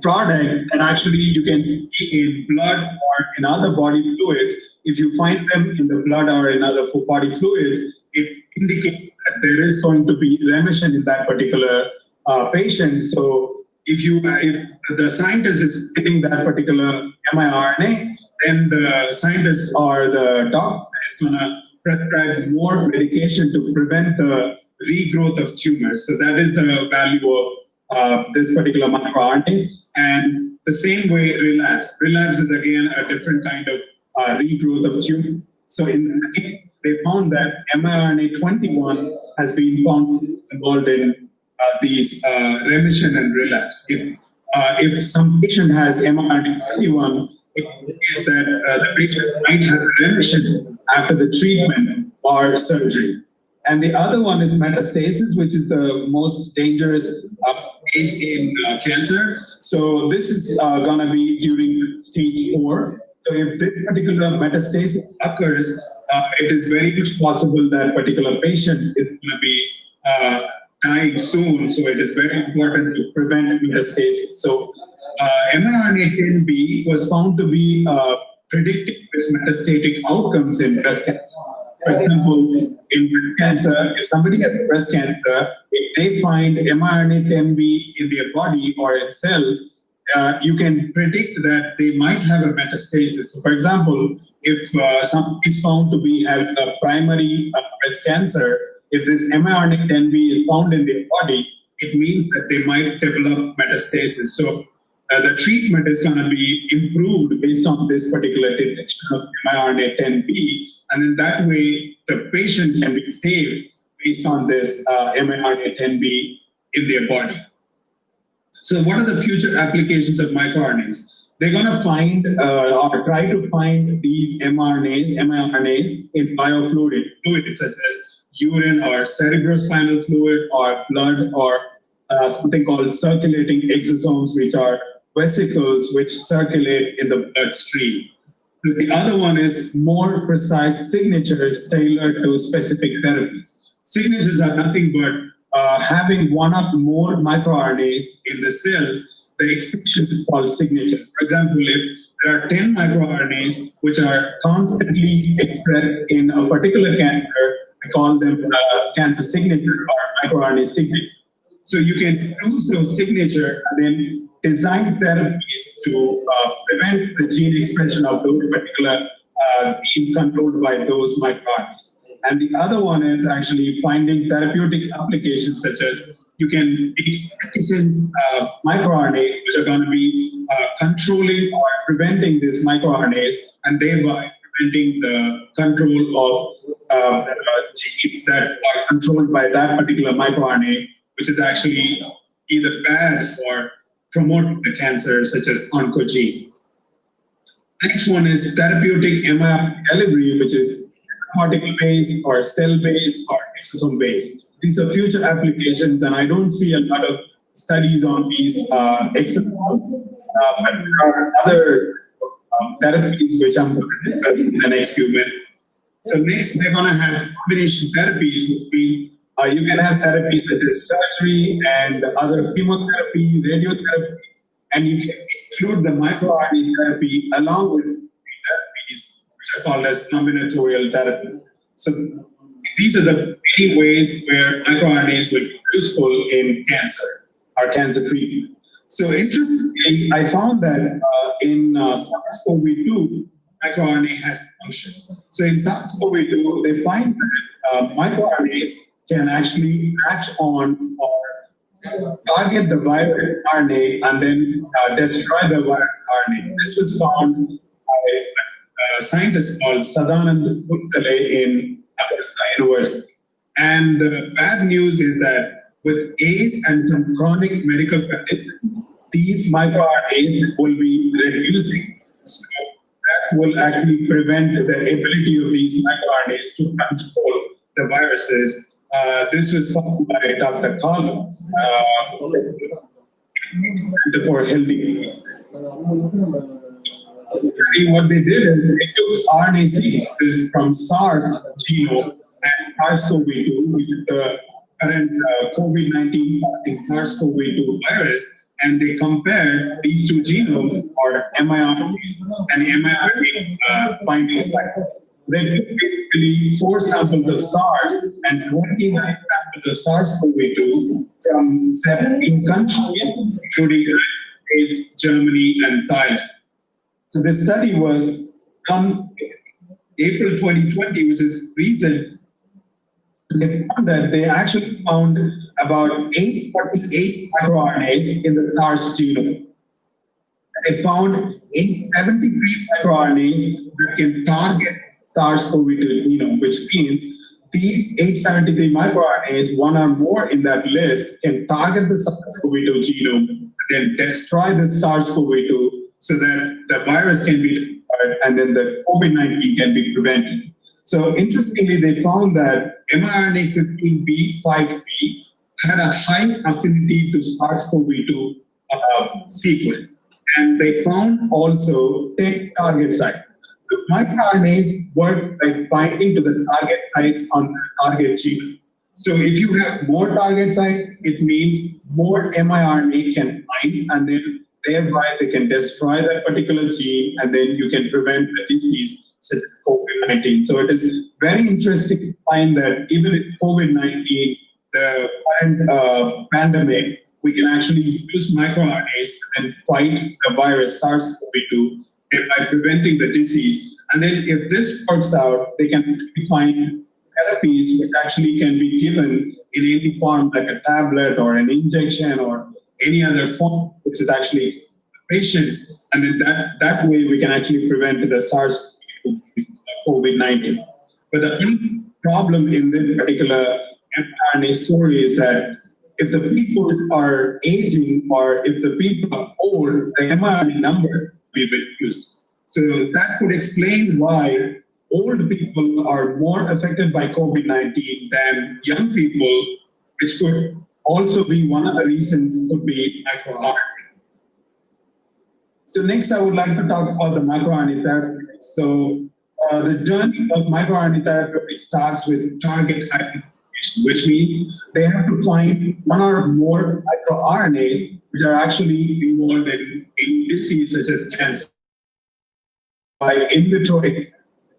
product that actually you can see in blood or in other body fluids. If you find them in the blood or in other body fluids, it indicates that there is going to be remission in that particular patient. So if the scientist is getting that particular miRNA, then the scientist or the doctor is going to prescribe more medication to prevent the regrowth of tumors. So that is the value of this particular microRNAs. And the same way relapse. Relapse is again a different kind of regrowth of tumor. So in that case, they found that miRNA 21 has been found involved in these remission and relapse. If some patient has miRNA 21, it is that the patient might have remission after the treatment or surgery. And the other one is metastasis, which is the most dangerous stage in cancer. So this is going to be during stage 4. So if this particular metastasis occurs, it is very much possible that particular patient is going to be dying soon. So it is very important to prevent metastasis. So miRNA 10B was found to be predicting this metastatic outcomes in breast cancer. For example, in breast cancer, if somebody has breast cancer, if they find miRNA 10B in their body or in cells, you can predict that they might have a metastasis. So for example, if somebody is found to be having a primary breast cancer, if this miRNA 10B is found in their body, it means that they might develop metastasis. So the treatment is going to be improved based on this particular detection of miRNA 10B. And in that way, the patient can be saved based on this miRNA 10B in their body. So what are the future applications of microRNAs? They're going to find or try to find these miRNAs in biofluid such as urine or cerebrospinal fluid or blood or something called circulating exosomes, which are vesicles which circulate in the bloodstream. So the other one is more precise signatures tailored to specific therapies. Signatures are nothing but having one or more microRNAs in the cells. The expression is called signature. For example, if there are 10 microRNAs which are constantly expressed in a particular cancer, we call them cancer signature or microRNA signature. So you can use those signature and then design therapies to prevent the gene expression of those particular genes controlled by those microRNAs. And the other one is actually finding therapeutic applications, such as you can make antisense microRNAs, which are going to be controlling or preventing these microRNAs, and thereby preventing the control of genes that are controlled by that particular microRNA, which is actually either bad or promote the cancer, such as oncogene. Next one is therapeutic mRNA delivery, which is particle-based or cell-based or exosome-based. These are future applications, and I don't see a lot of studies on these exosomes, but there are other therapies which I'm going to discuss in the next few minutes. So next, they're going to have combination therapies, which means you can have therapies such as surgery and other chemotherapy, radiotherapy, and you can include the microRNA therapy along with therapies which are called as combinatorial therapy. So these are the many ways where microRNAs will be useful in cancer or cancer treatment. So interestingly, I found that in SARS-CoV-2, microRNA has function. So in SARS-CoV-2, they find that microRNAs can actually latch on or target the virus RNA and then destroy the virus RNA. This was found by a scientist called Sadanand Putale in Augusta University. And the bad news is that with age and some chronic medical conditions, these microRNAs will be reducing. So that will actually prevent the ability of these microRNAs to control the viruses. This was found by Dr. Collins for healthy. What they did is they took RNA sequences from SARS genome and SARS-CoV-2, which is the current COVID-19 causing SARS-CoV-2 virus, and they compared these two genomes, or miRNAs, and miRNA binding site. They took basically 4 samples of SARS and 29 samples of SARS-CoV-2 from 17 countries, including the United States, Germany, and Thailand. So this study was done April 2020, which is recent. They found that they actually found about 848 microRNAs in the SARS genome. They found 873 microRNAs that can target SARS-CoV-2 genome, which means these 873 microRNAs, one or more in that list, can target the SARS-CoV-2 genome and then destroy the SARS-CoV-2 so that the virus can be destroyed and then the COVID-19 can be prevented. So interestingly, they found that miRNA 15B5B had a high affinity to SARS-CoV-2 sequence. And they found also 10 target sites. So microRNAs work by binding to the target sites on the target gene. So if you have more target sites, it means more miRNA can bind, and then thereby they can destroy that particular gene, and then you can prevent the disease such as COVID-19. So it is very interesting to find that even in COVID-19, the current pandemic, we can actually use microRNAs and fight the virus SARS-CoV-2 by preventing the disease. And then if this works out, they can find therapies which actually can be given in any form, like a tablet or an injection or any other form, which is actually a patient. And then that way we can actually prevent the SARS-CoV-19. But the only problem in this particular mRNA story is that if the people are aging or if the people are old, the mRNA number will be reduced. So that could explain why old people are more affected by COVID-19 than young people, which could also be one of the reasons could be microRNA. So next, I would like to talk about the microRNA therapeutics. So the journey of microRNA therapeutics starts with target identification, which means they have to find one or more microRNAs which are actually involved in disease such as cancer. By in vitro,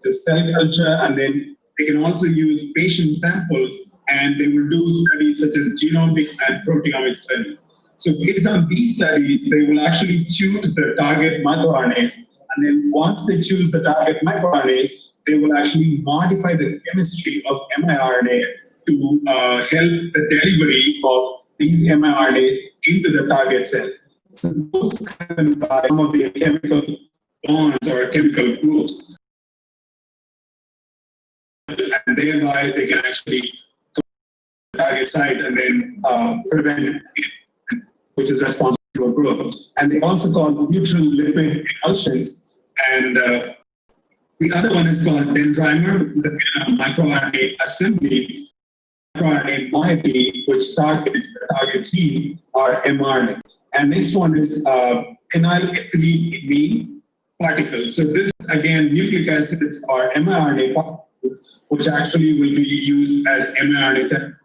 just cell culture, and then they can also use patient samples, and they will do studies such as genomics and proteomics studies. So based on these studies, they will actually choose the target microRNAs, and then once they choose the target microRNAs, they will actually modify the chemistry of miRNA to help the delivery of these miRNAs into the target cell. So those happen by some of the chemical bonds or chemical groups, and thereby they can actually go to the target site and then prevent it, which is responsible for growth. And they also call neutral lipid emulsions. And the other one is called dendrimer, which is a microRNA assembly, microRNA moiety, which targets the target gene or mRNA. And next one is phenylethylamine particles. So this, again, nucleic acids or mRNA particles, which actually will be used as mRNA therapeutics.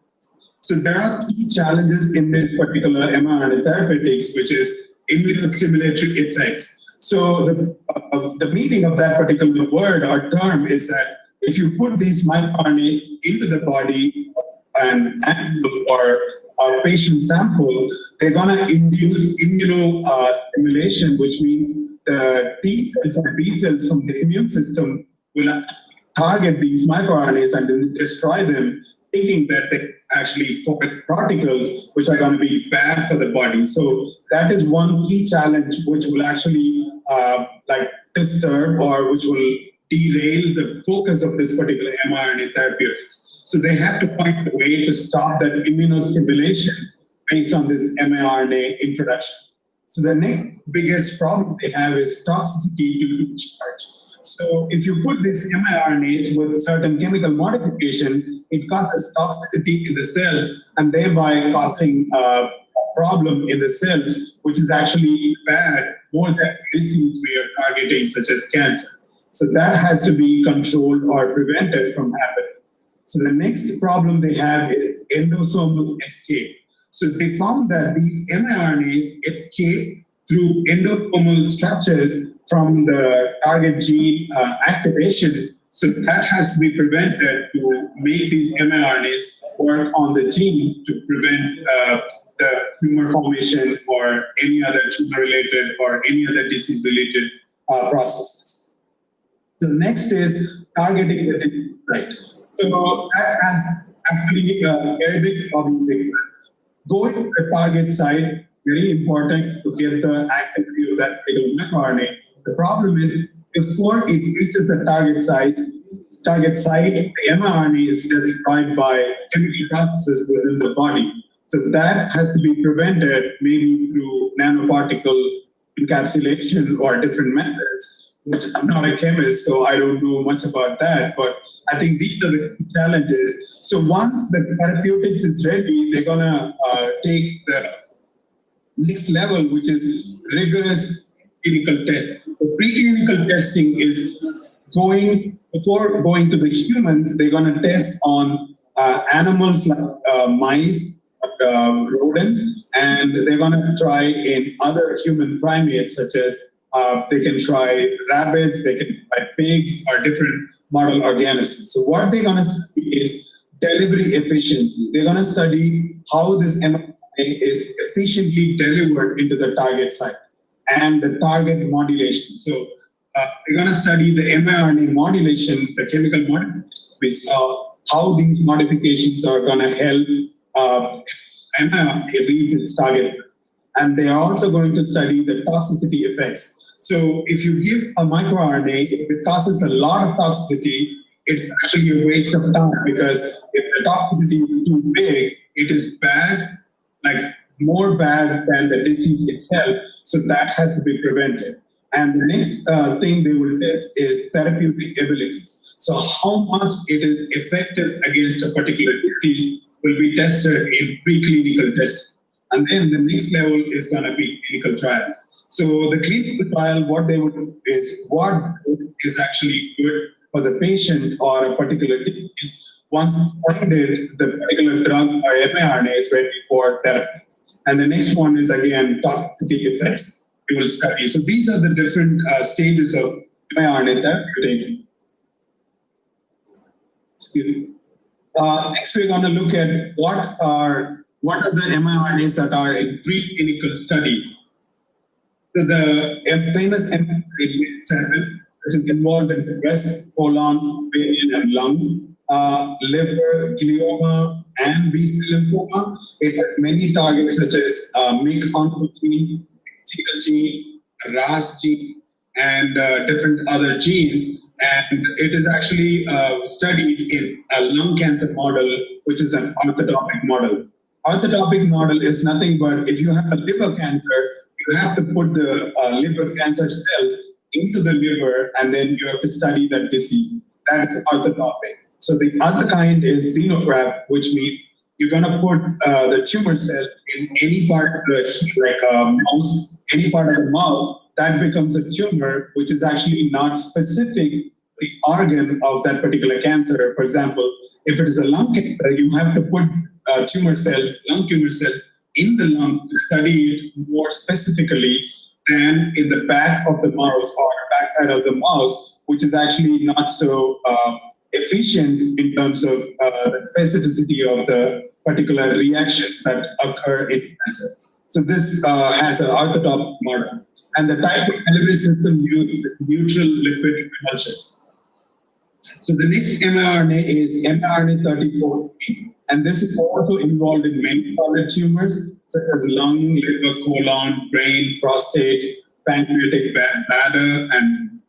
So there are key challenges in this particular mRNA therapeutics, which is immunostimulatory effects. So the meaning of that particular word or term is that if you put these microRNAs into the body of an animal or a patient sample, they're going to induce immunostimulation, which means the T cells or B cells from the immune system will target these microRNAs and then destroy them, thinking that they actually form particles which are going to be bad for the body. So that is one key challenge which will actually disturb or which will derail the focus of this particular mRNA therapeutics. So they have to find a way to stop that immunostimulation based on this mRNA introduction. So the next biggest problem they have is toxicity due to charge. So if you put these mRNAs with certain chemical modification, it causes toxicity in the cells and thereby causing a problem in the cells, which is actually bad, more than disease we are targeting, such as cancer. So that has to be controlled or prevented from happening. So the next problem they have is endosomal escape. So they found that these mRNAs escape through endosomal structures from the target gene activation. So that has to be prevented to make these mRNAs work on the gene to prevent the tumor formation or any other tumor-related or any other disease-related processes. So next is targeting the disease site. So that has actually a very big problem. Going to the target site, very important to get the activity of that microRNA. The problem is before it reaches the target site, the mRNA is destroyed by chemical processes within the body. So that has to be prevented maybe through nanoparticle encapsulation or different methods. Which I'm not a chemist, so I don't know much about that. But I think these are the challenges. So once the therapeutics is ready, they're gonna take the next level, which is rigorous clinical testing. The preclinical testing is before going to the humans, they're gonna test on animals like mice, rodents, and they're gonna try in other human primates such as they can try rabbits, they can try pigs, or different model organisms. So what they're going to study is delivery efficiency. They're going to study how this mRNA is efficiently delivered into the target site and the target modulation. So we're going to study the mRNA modulation, the chemical modifications, how these modifications are going to help mRNA reach its target. And they are also going to study the toxicity effects. So if you give a microRNA, if it causes a lot of toxicity, it's actually a waste of time because if the toxicity is too big, it is bad, like more bad than the disease itself. So that has to be prevented. And the next thing they will test is therapeutic abilities. So how much it is effective against a particular disease will be tested in preclinical testing. And then the next level is going to be clinical trials. So the clinical trial, what they would do is what is actually good for the patient or a particular disease. Once funded, the particular drug or mRNA is ready for therapy. And the next one is again toxicity effects we will study. So these are the different stages of mRNA therapeutics. Excuse me. Next, we're going to look at what are the mRNAs that are in preclinical study. So the famous mRNA, which is involved in the breast, colon, ovarian, and lung, liver, glioma, and B-cell lymphoma. It has many targets such as MYC oncogene, CL gene, RAS gene, and different other genes. And it is actually studied in a lung cancer model, which is an orthotopic model. Orthotopic model is nothing but if you have a liver cancer, you have to put the liver cancer cells into the liver, and then you have to study that disease. That's orthotopic. So the other kind is xenograft, which means you're going to put the tumor cell in any part of the, like a mouse, any part of the mouth, that becomes a tumor, which is actually not specific the organ of that particular cancer. For example, if it is a lung cancer, you have to put tumor cells, lung tumor cells, in the lung to study it more specifically than in the back of the mouse or backside of the mouse, which is actually not so efficient in terms of the specificity of the particular reactions that occur in cancer. So this has an orthotopic model. And the type of delivery system used is neutral lipid emulsions. So the next mRNA is mRNA 34. And this is also involved in many solid tumors, such as lung, liver, colon, brain, prostate, pancreatic bladder, and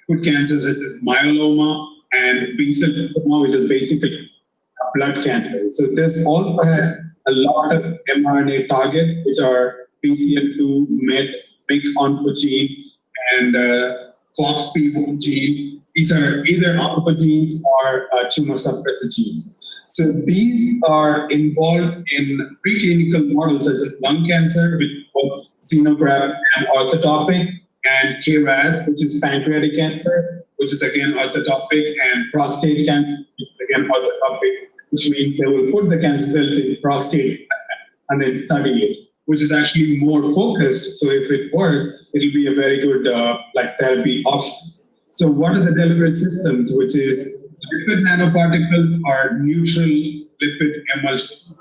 food cancers such as myeloma and B-cell lymphoma, which is basically blood cancer. So this also had a lot of mRNA targets, which are BCL2, MET, MYC oncogene, and FOXP1 gene. These are either oncogenes or tumor suppressor genes. So these are involved in preclinical models such as lung cancer, which is both xenograft and orthotopic, and KRAS, which is pancreatic cancer, which is again orthotopic, and prostate cancer, which is again orthotopic, which means they will put the cancer cells in prostate and then study it, which is actually more focused. So if it works, it'll be a very good therapy option. So what are the delivery systems, which is lipid nanoparticles are neutral lipid emulsion.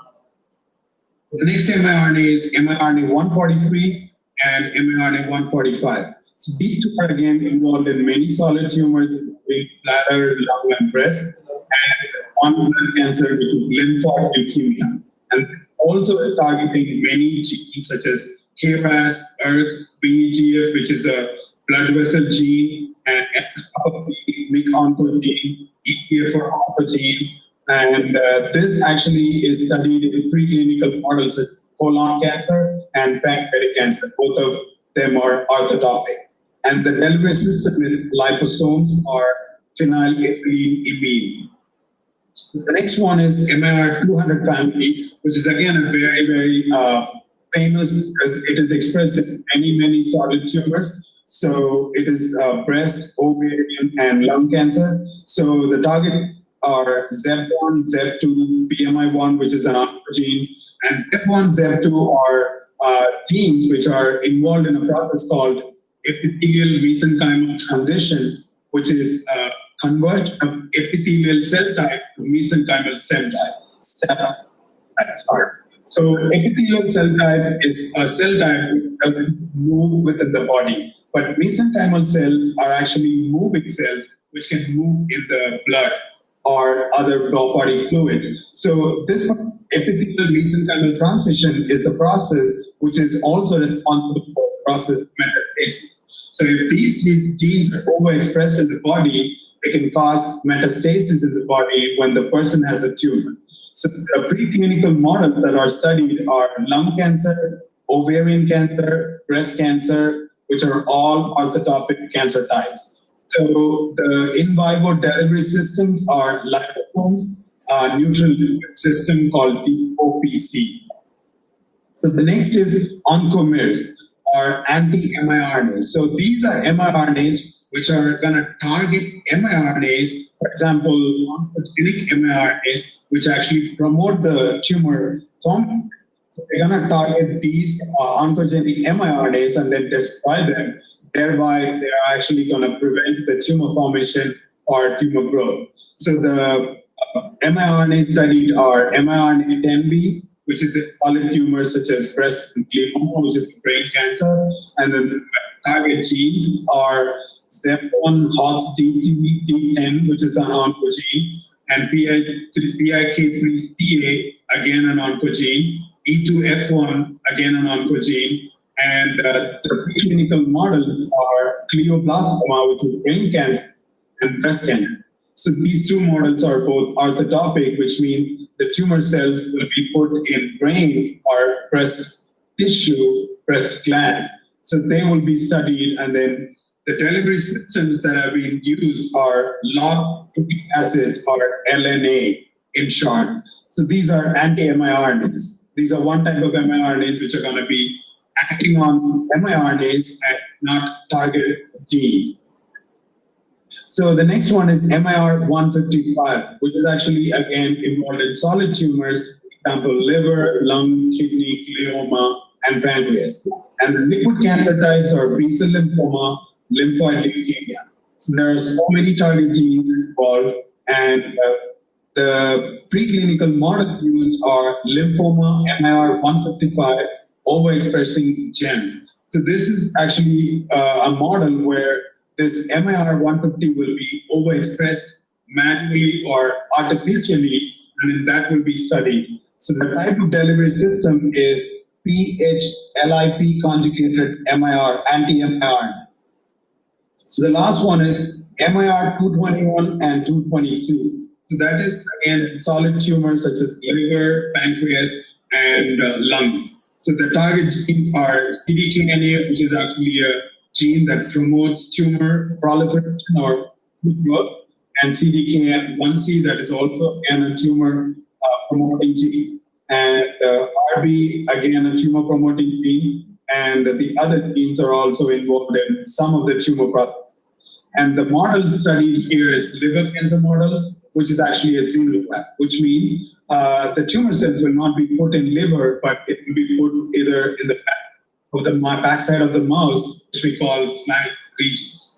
The next mRNA is mRNA 143 and mRNA 145. So these two are again involved in many solid tumors, including bladder, lung, and breast, and one blood cancer, which is lymphoid leukemia. And also targeting many genes such as KRAS, ERK, BEGF, which is a blood vessel gene, and MYC oncogene, EGFR oncogene, and this actually is studied in preclinical models of colon cancer and pancreatic cancer. Both of them are orthotopic. And the delivery system is liposomes or phenylethylamine imine. So the next one is MIR200 family, which is again a very, very famous because it is expressed in many solid tumors. So it is breast, ovarian, and lung cancer. So the target are ZEB1, ZEB2, BMI1, which is an oncogene, and ZEB1, ZEB2 are genes which are involved in a process called epithelial mesenchymal transition, which is convert of epithelial cell type to mesenchymal stem type. So epithelial cell type is a cell type that doesn't move within the body, but mesenchymal cells are actually moving cells which can move in the blood or other body fluids. So this epithelial mesenchymal transition is the process which is also responsible for the process of metastasis. So if these genes are overexpressed in the body, they can cause metastasis in the body when the person has a tumor. So the preclinical models that are studied are lung cancer, ovarian cancer, breast cancer, which are all orthotopic cancer types. So the in vivo delivery systems are liposomes, a neutral lipid system called DOPC. So the next is oncomers, or anti-miRNAs. So these are miRNAs which are going to target miRNAs, for example, oncogenic miRNAs, which actually promote the tumor formation. So they're going to target these oncogenic miRNAs and then destroy them. Thereby, they're actually going to prevent the tumor formation or tumor growth. So the miRNA studied are miRNA 10B, which is a solid tumor such as breast and glioma, which is brain cancer, and then the target genes are STEP1 HOX-DT10, which is an oncogene, and PIK3CA, again an oncogene, E2F1, again an oncogene, and the preclinical models are glioblastoma, which is brain cancer, and breast cancer. So these two models are both orthotopic, which means the tumor cells will be put in brain or breast tissue, breast gland. So they will be studied, and then the delivery systems that have been used are log nucleic acids, or LNA in short. So these are anti-miRNAs. These are one type of miRNAs which are going to be acting on miRNAs and not target genes. So the next one is MIR155, which is actually again involved in solid tumors, for example, liver, lung, kidney, glioma, and pancreas. And the liquid cancer types are B-cell lymphoma, lymphoid leukemia. So there are so many target genes involved, And the preclinical models used are lymphoma MIR155 overexpressing gem. So this is actually a model where this MIR150 will be overexpressed manually or artificially, and then that will be studied. So the type of delivery system is PHLIP conjugated MIR, anti-MIR. So the last one is MIR 221 and 222. So that is again solid tumors such as liver, pancreas, and lung. So the target genes are CDKNA, which is actually a gene that promotes tumor proliferation or growth, and CDKN1C, that is also again a tumor promoting gene, and RB, again a tumor promoting gene, and the other genes are also involved in some of the tumor processes. And the model studied here is liver cancer model, which is actually a xenograft, which means the tumor cells will not be put in liver, but it will be put either in the backside of the mouse, which we call flank regions.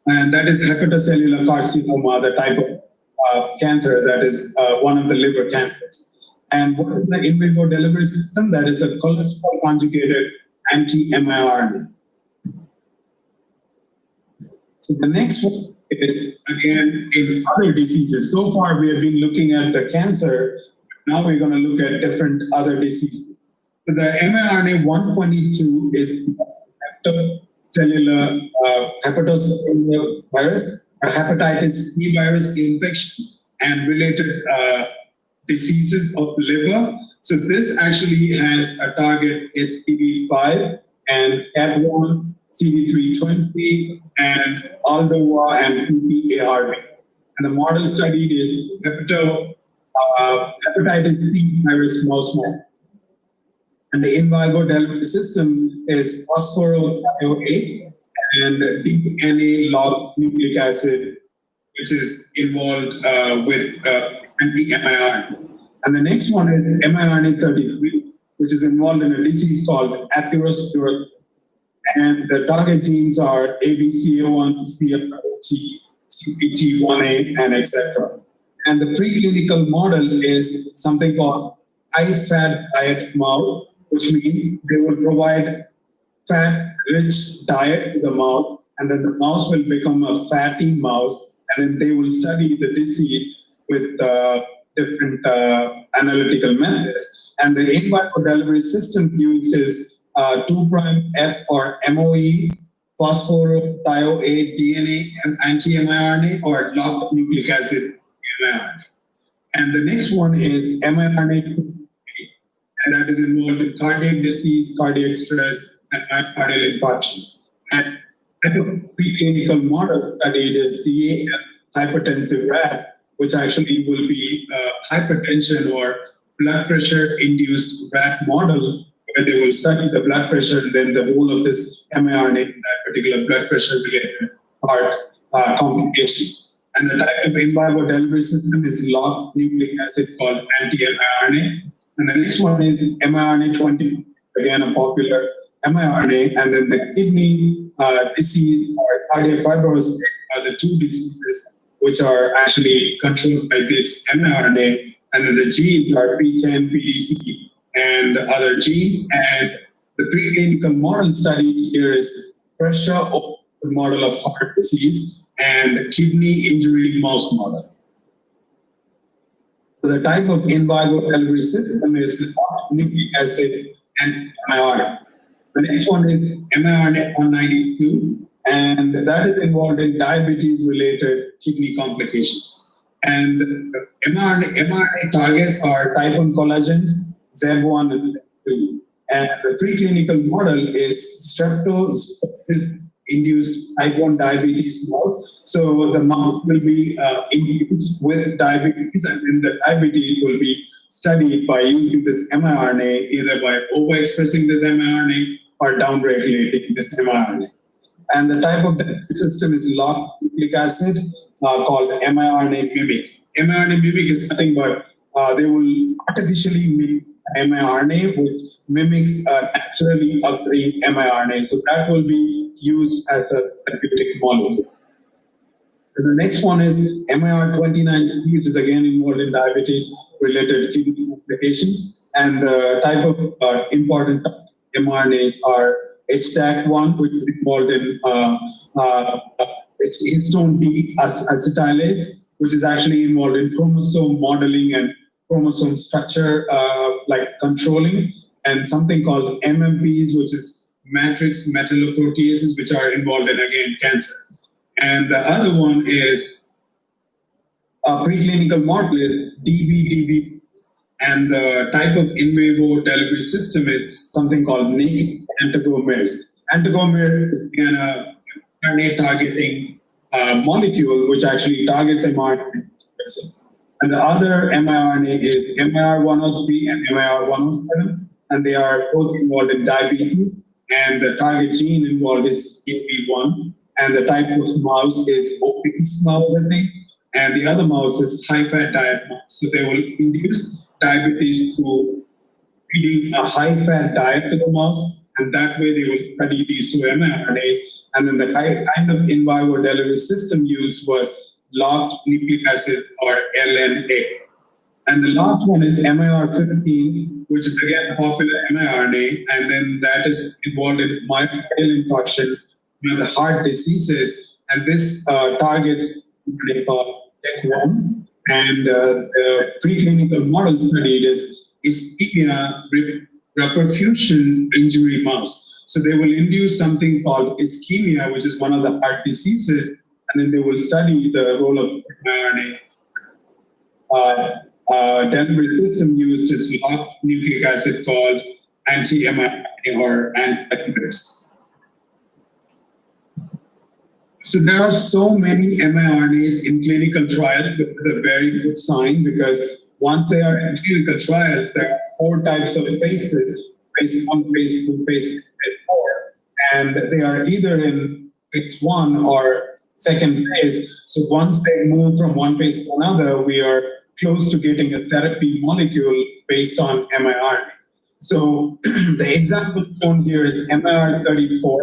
And that is hepatocellular carcinoma, the type of cancer that is one of the liver cancers. And what is the in vivo delivery system? That is a cholesterol conjugated anti-miRNA. So the next one is, again, in other diseases. So far, we have been looking at the cancer. Now we're going to look at different other diseases. So the mRNA 122 is hepatocellular virus, or hepatitis C virus infection, and related diseases of liver. So this actually has a target, it's CD5 and CAD1, CD320, and Aldova and PPARB. And the model studied is hepatitis C virus mouse model. And the in vivo delivery system is phosphorothioate and DNA log nucleic acid, which is involved with anti-miRNA. And the next one is miRNA 33, which is involved in a disease called atherosclerosis. And the target genes are ABCA1, CFG, CPG1A, and etc. And the preclinical model is something called high-fat diet mouse, which means they will provide fat-rich diet to the mouse, and then the mouse will become a fatty mouse, and then they will study the disease with different analytical methods. And the in vivo delivery system used is 2'F or MOE, phosphorothioate DNA and anti-miRNA, or locked nucleic acid miRNA. And the next one is miRNA 2, and that is involved in cardiac disease, cardiac stress, and myocardial infarction. And the preclinical model studied is DA hypertensive rat, which actually will be hypertension or blood pressure induced rat model, where they will study the blood pressure and then the role of this mRNA in that particular blood pressure related heart complication. And the type of in vivo delivery system is locked nucleic acid called anti-miRNA. And the next one is miRNA 20, again a popular miRNA. And then the kidney disease or cardiac fibrosis are the two diseases which are actually controlled by this miRNA. And then the genes are P10, PDC, and other genes. And the preclinical model studied here is pressure model of heart disease and kidney injury mouse model. So the type of in vivo delivery system is nucleic acid and miRNA. The next one is miRNA 192, and that is involved in diabetes-related kidney complications. And mRNA targets are type 1 collagens, ZEB1 and ZEB2. And the preclinical model is streptococcus-induced type 1 diabetes mouse. So the mouse will be induced with diabetes, and then the diabetes will be studied by using this mRNA, either by overexpressing this mRNA or downregulating this mRNA. And the type of system is locked nucleic acid called miRNA mimic. miRNA mimic is nothing but they will artificially make miRNA, which mimics a naturally occurring miRNA. So that will be used as a therapeutic molecule. The next one is MIR29, which is again involved in diabetes-related kidney complications. And the type of important mRNAs are HTAC1, which is involved in histone deacetylase, which is actually involved in chromosome modeling and chromosome structure, like controlling, and something called MMPs, which is matrix metalloproteases, which are involved in, again, cancer. And the other one is a preclinical model is DBDB, and the type of in vivo delivery system is something called naked antagomers. Antagomer is again a RNA targeting molecule which actually targets mRNA. And the other miRNA is MIR103 and MIR107, and they are both involved in diabetes. And the target gene involved is AP1, and the type of mouse is obese mouse, I think, and the other mouse is high-fat diet mouse. So they will induce diabetes through feeding a high-fat diet to the mouse, and that way they will study these two mRNAs. And then the kind of in vivo delivery system used was locked nucleic acid, or LNA. And the last one is MIR15, which is again a popular mRNA, and then that is involved in myocardial infarction, the heart diseases, and this targets what they call TEC1. And the preclinical model studied is ischemia reperfusion injury mouse. So they will induce something called ischemia, which is one of the heart diseases, and then they will study the role of mRNA. Delivery system used is locked nucleic acid called anti-mRNA or anti-inhibitors. So there are so many mRNAs in clinical trials, which is a very good sign, because once they are in clinical trials, there are 4 types of phases: phase 1, phase 2, phase 3, phase 4, and they are either in phase 1 or second phase. So once they move from one phase to another, we are close to getting a therapy molecule based on miRNA. So the example shown here is MIR34,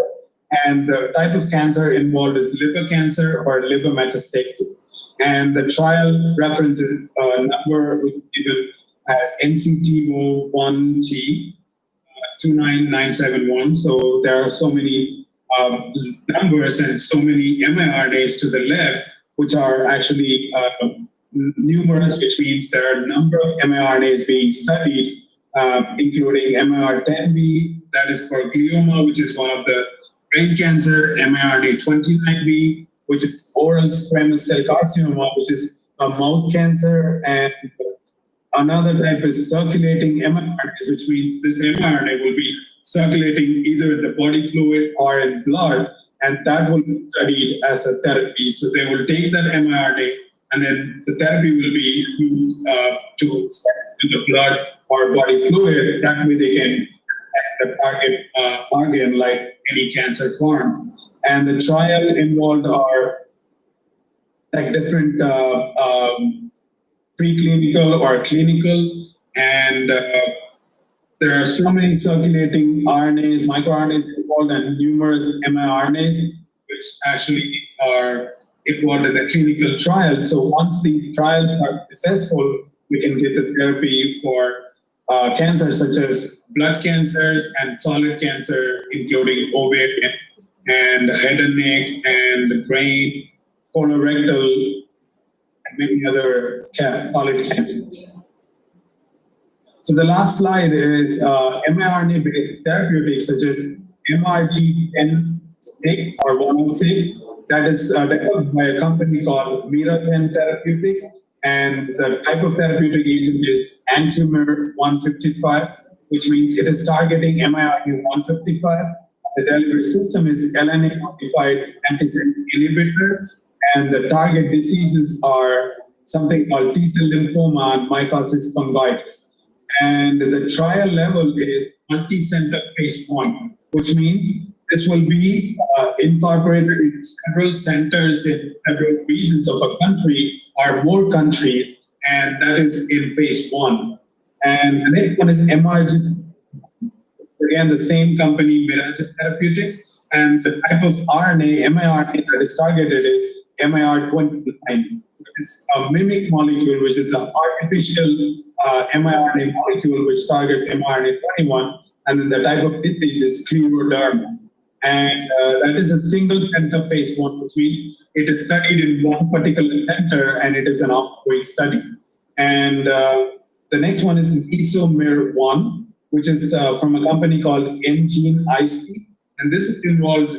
and the type of cancer involved is liver cancer or liver metastasis. And the trial references a number which is given as NCTO1T 29971. So there are so many numbers and so many mRNAs to the left, which are actually numerous, which means there are a number of mRNAs being studied, including MIR10B, that is for glioma, which is one of the brain cancer, miRNA29B, which is oral squamous cell carcinoma, which is a mouth cancer, and another type is circulating mRNAs, which means this mRNA will be circulating either in the body fluid or in blood, and that will be studied as a therapy. So they will take that mRNA, and then the therapy will be used to the blood or body fluid. That way they can the target organ like any cancer forms. And the trial involved are like different preclinical or clinical, and there are so many circulating RNAs, microRNAs involved, and numerous miRNAs, which actually are involved in the clinical trial. So once the trials are successful, we can get the therapy for cancers such as blood cancers and solid cancer, including ovarian and head and neck and brain, colorectal, and many other solid cancers. So the last slide is mRNA-based therapeutics such as MRG10 or 106. That is developed by a company called miRNA Therapeutics. And the type of therapeutic agent is anti-miR155, which means it is targeting miR155. The delivery system is LNA-modified antisense inhibitor, and the target diseases are something called T-cell lymphoma and mycosis fungoides. And the trial level is multi-center phase 1, which means this will be incorporated in several centers in several regions of a country or more countries, and that is in phase 1. And the next one is MRG. Again, the same company, miRNA Therapeutics, and the type of RNA, miRNA that is targeted is MIR29, which is a mimic molecule, which is an artificial miRNA molecule which targets mRNA21, and then the type of disease is scleroderma. And that is a single center phase 1, which means it is studied in one particular center and it is an ongoing study. And the next one is ISOMIR1, which is from a company called Engene IC. And this is involved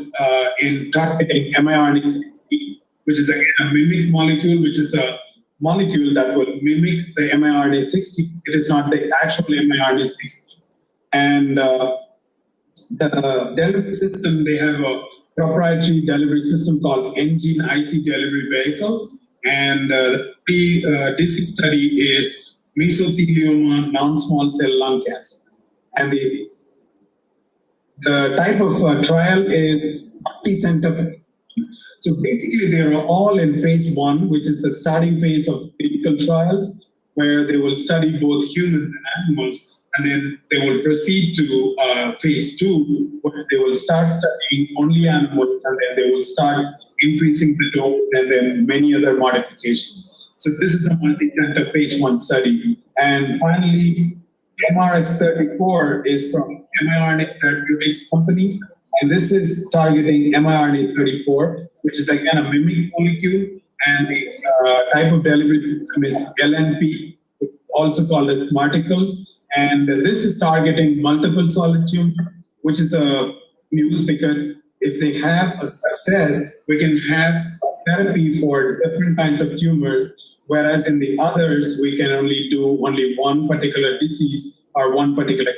in targeting miRNA60, which is again a mimic molecule, which is a molecule that will mimic the miRNA60. It is not the actual miRNA60. And the delivery system, they have a proprietary delivery system called Engene IC Delivery Vehicle. And the disease study is mesothelioma non-small cell lung cancer. And the type of trial is multi-center. So basically, they are all in phase 1, which is the starting phase of clinical trials, where they will study both humans and animals. And then they will proceed to phase 2, where they will start studying only animals, and then they will start increasing the dose and then many other modifications. So this is a multi-center phase 1 study. And finally, MRX34 is from miRNA Therapeutics Company. And this is targeting miRNA34, which is again a mimic molecule. And the type of delivery system is LNP, also called as particles. And this is targeting multiple solid tumors, which is a news because if they have a success, we can have therapy for different kinds of tumors, whereas in the others, we can only do only one particular disease or one particular.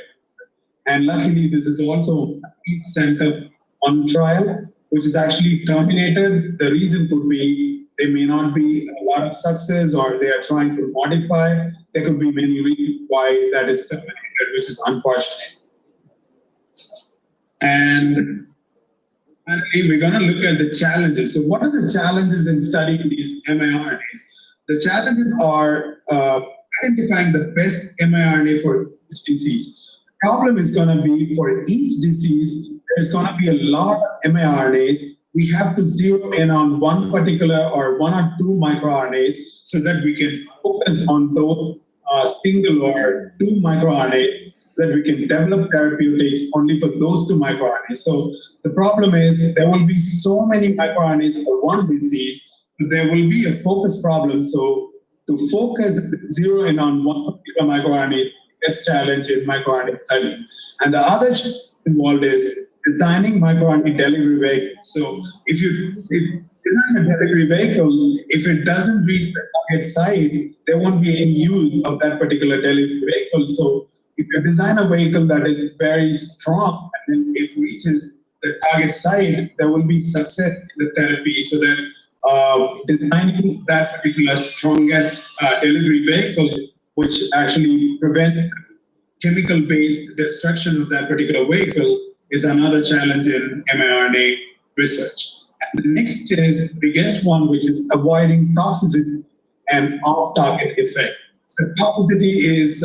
And luckily, this is also a center one trial, which is actually terminated. The reason could be there may not be a lot of success, or they are trying to modify. There could be many reasons why that is terminated, which is unfortunate. And finally, we're going to look at the challenges. So what are the challenges in studying these miRNAs? The challenges are identifying the best miRNA for each disease. The problem is going to be for each disease, there's going to be a lot of miRNAs. We have to zero in on one particular or one or two microRNAs so that we can focus on those single or two microRNA, that we can develop therapeutics only for those two microRNAs. So the problem is there will be so many microRNAs for one disease, so there will be a focus problem. So to focus, zero in on one particular microRNA is challenge in microRNA study. And the other involved is designing microRNA delivery vehicle. So if you design a delivery vehicle, if it doesn't reach the target site, there won't be any use of that particular delivery vehicle. So if you design a vehicle that is very strong and then it reaches the target site, there will be success in the therapy. So that designing that particular strongest delivery vehicle, which actually prevents chemical-based destruction of that particular vehicle, is another challenge in mRNA research. And the next is the biggest one, which is avoiding toxicity and off-target effect. So toxicity is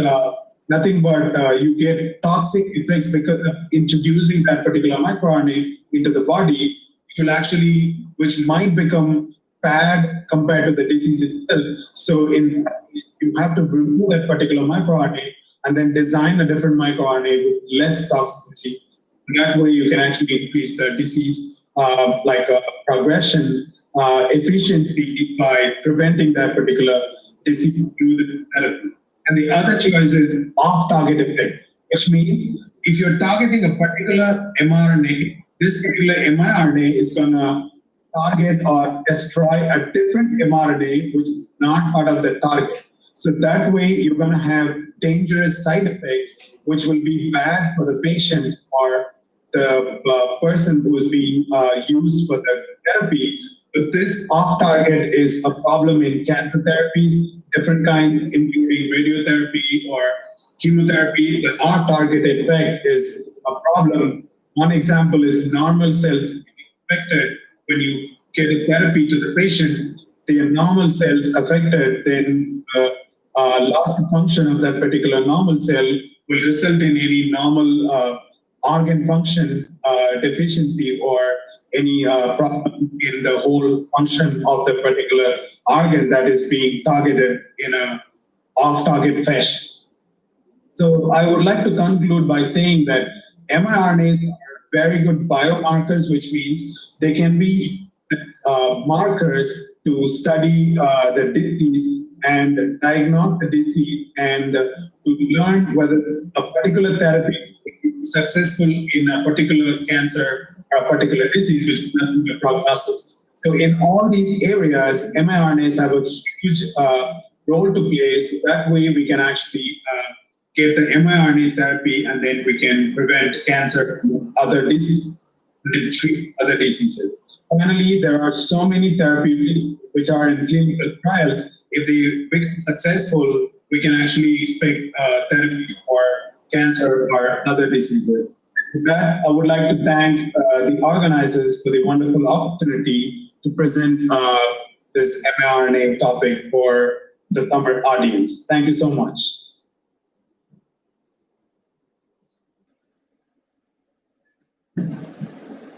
nothing but you get toxic effects because of introducing that particular microRNA into the body, which might become bad compared to the disease itself. So you have to remove that particular microRNA and then design a different microRNA with less toxicity. That way you can actually increase the disease progression efficiently by preventing that particular disease through the therapy. And the other choice is off-target effect, which means if you're targeting a particular mRNA, this particular mRNA is going to target or destroy a different mRNA, which is not part of the target. So that way you're going to have dangerous side effects, which will be bad for the patient or the person who is being used for the therapy. But this off-target is a problem in cancer therapies, different kinds, including radiotherapy or chemotherapy. The off-target effect is a problem. One example is normal cells affected. When you get a therapy to the patient, the normal cells affected, then loss of function of that particular normal cell will result in any normal organ function deficiency or any problem in the whole function of the particular organ that is being targeted in a off-target fashion. So I would like to conclude by saying that miRNAs are very good biomarkers, which means they can be markers to study the disease and diagnose the disease and to learn whether a particular therapy is successful in a particular cancer or a particular disease, which is nothing but prognosis. So in all these areas, miRNAs have a huge role to play. So that way we can actually get the miRNA therapy, and then we can prevent cancer from other diseases, treat other diseases. Finally, there are so many therapeutics which are in clinical trials. If they become successful, we can actually expect therapy for cancer or other diseases. With that, I would like to thank the organizers for the wonderful opportunity to present this miRNA topic for the Tamil audience. Thank you so much.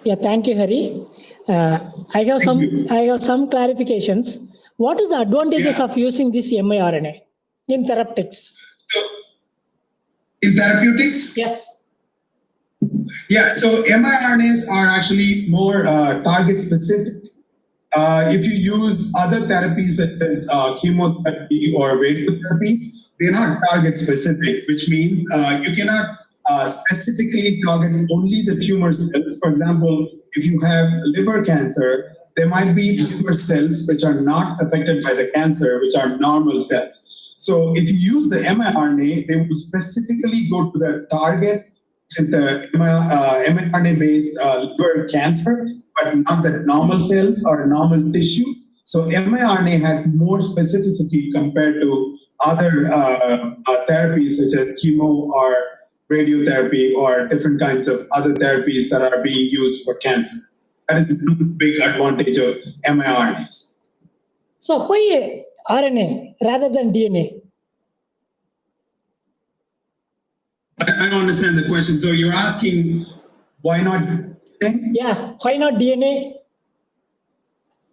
Yeah, thank you, Hari. I have some clarifications. What is the advantages of using this miRNA in therapeutics? So, in therapeutics? Yes. Yeah, so miRNAs are actually more target specific. If you use other therapies such as chemotherapy or radiotherapy, they're not target specific, which means you cannot specifically target only the tumor cells. For example, if you have liver cancer, there might be liver cells which are not affected by the cancer, which are normal cells. So if you use the miRNA, they will specifically go to the target, which is the miRNA-based liver cancer, but not the normal cells or normal tissue. So miRNA has more specificity compared to other therapies such as chemo or radiotherapy or different kinds of other therapies that are being used for cancer. That is a big advantage of miRNAs. So why RNA rather than DNA? I don't understand the question. So you're asking why not DNA? Yeah, why not DNA?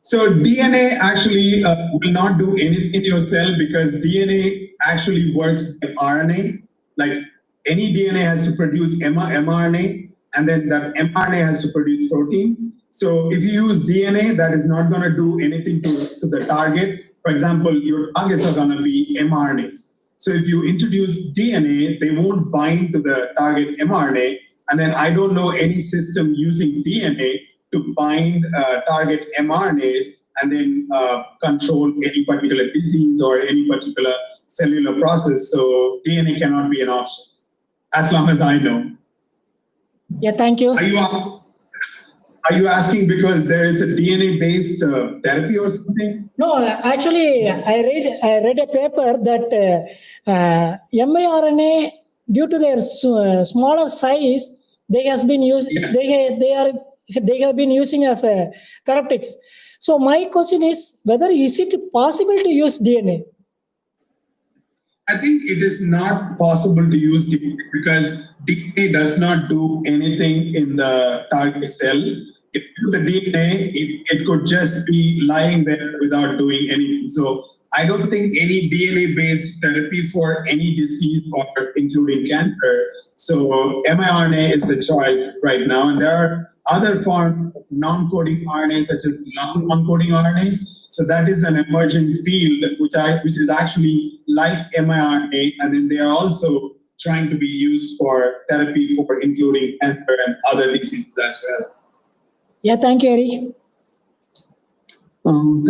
So DNA actually will not do anything in your cell because DNA actually works by RNA. Like any DNA has to produce mRNA, and then that mRNA has to produce protein. So if you use DNA, that is not going to do anything to the target. For example, your targets are going to be mRNAs. So if you introduce DNA, they won't bind to the target mRNA. And then I don't know any system using DNA to bind target mRNAs and then control any particular disease or any particular cellular process. So DNA cannot be an option, as long as I know. Yeah, thank you. Are you asking because there is a DNA-based therapy or something? No, actually, I read a paper that miRNA, due to their smaller size, they has been used. Yes. They have been using as a therapeutics. So my question is whether is it possible to use DNA? I think it is not possible to use DNA because DNA does not do anything in the target cell. If you do the DNA, it could just be lying there without doing anything. So I don't think any DNA-based therapy for any disease, or including cancer. So miRNA is the choice right now. And there are other forms of non-coding RNAs, such as non-coding RNAs. So that is an emerging field, which is actually like miRNA. And then they are also trying to be used for therapy for including cancer and other diseases as well. Yeah, thank you, Eric.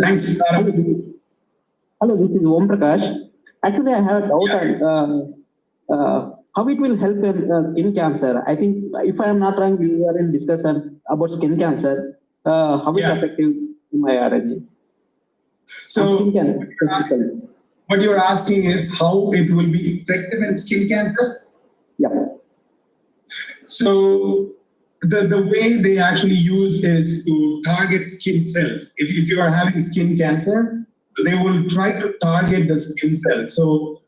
Thanks, Hello, this is Om Prakash. Actually, I have a doubt on how it will help in skin cancer. I think, if I am not wrong, we were in discussion about skin cancer. How is effective in miRNA? So, what you're asking is how it will be effective in skin cancer? Yeah. So, the way they actually use is to target skin cells. If you are having skin cancer, they will try to target the skin cell. So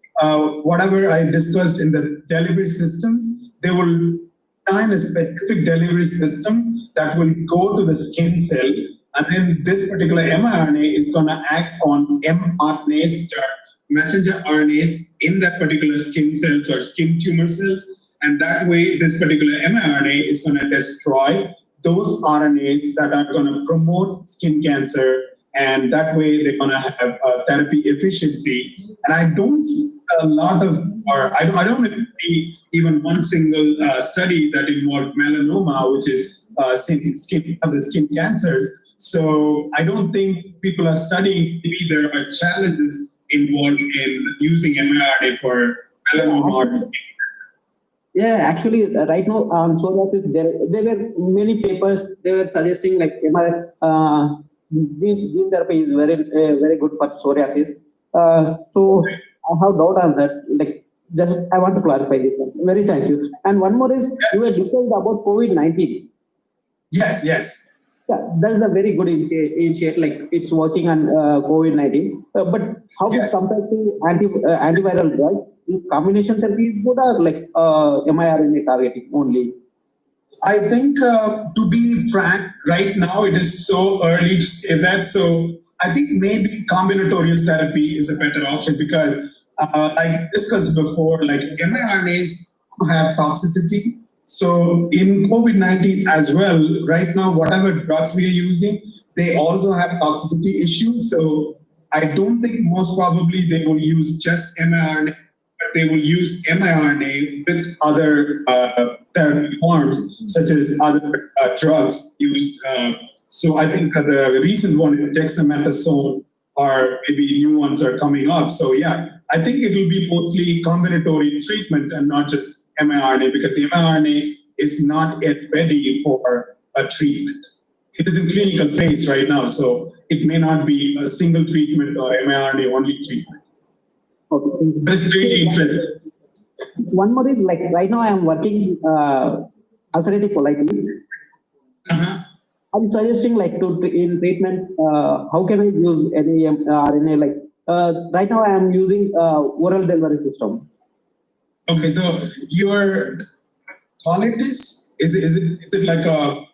whatever I discussed in the delivery systems, they will design a specific delivery system that will go to the skin cell, and then this particular mRNA is going to act on mRNAs, which are messenger RNAs in that particular skin cells or skin tumor cells. And that way, this particular mRNA is going to destroy those RNAs that are going to promote skin cancer. And that way, they're going to have therapy efficiency. And I don't see a lot of, or I don't see even one single study that involved melanoma, which is skin cancers. So I don't think people are studying. Maybe there are challenges involved in using mRNA for melanoma or skin. Yeah, actually, right now, so that is there were many papers. They were suggesting like gene therapy is very good for psoriasis. So I have doubt on that. Like, just I want to clarify this one. Very thank you. And one more is you were discussing about COVID-19. Yes. Yeah, that's a very good initiative. Like it's working on COVID-19. But how Yes. compared to antiviral drug? Combination therapy is good or like miRNA targeting only? I think, to be frank, right now it is so early to say that. So I think maybe combinatorial therapy is a better option because, like discussed before, like mRNAs have toxicity. So in COVID-19 as well, right now, whatever drugs we are using, they also have toxicity issues. So I don't think most probably they will use just mRNA, but they will use mRNA with other therapy forms, such as other drugs used. So I think the recent one is dexamethasone, or maybe new ones are coming up. So yeah, I think it will be mostly combinatory treatment and not just mRNA, because mRNA is not yet ready for a treatment. It is in clinical phase right now, so it may not be a single treatment or mRNA only treatment. Okay. But it's really interesting. One more is like right now I am working ulcerative colitis. Uh-huh. I'm suggesting like in treatment, how can I use any RNA? Like right now I am using oral delivery system. Okay, so your colitis, is it like a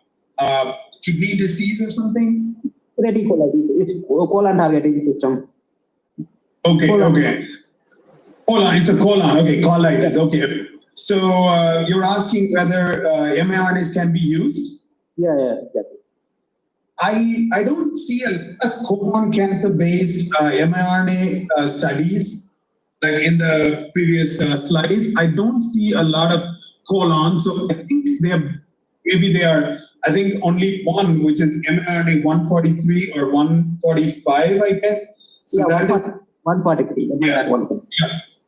kidney disease or something? Ulcerative colitis is colon targeting system. Okay. Colon. Colon, it's a colon. Okay, colitis. Okay. So you're asking whether mRNAs can be used? Yeah. I don't see a lot of colon cancer-based mRNA studies. Like in the previous slides, I don't see a lot of colon. So I think they are, I think only one, which is mRNA 143 or 145, I guess. So Yeah, that is 143. Yeah.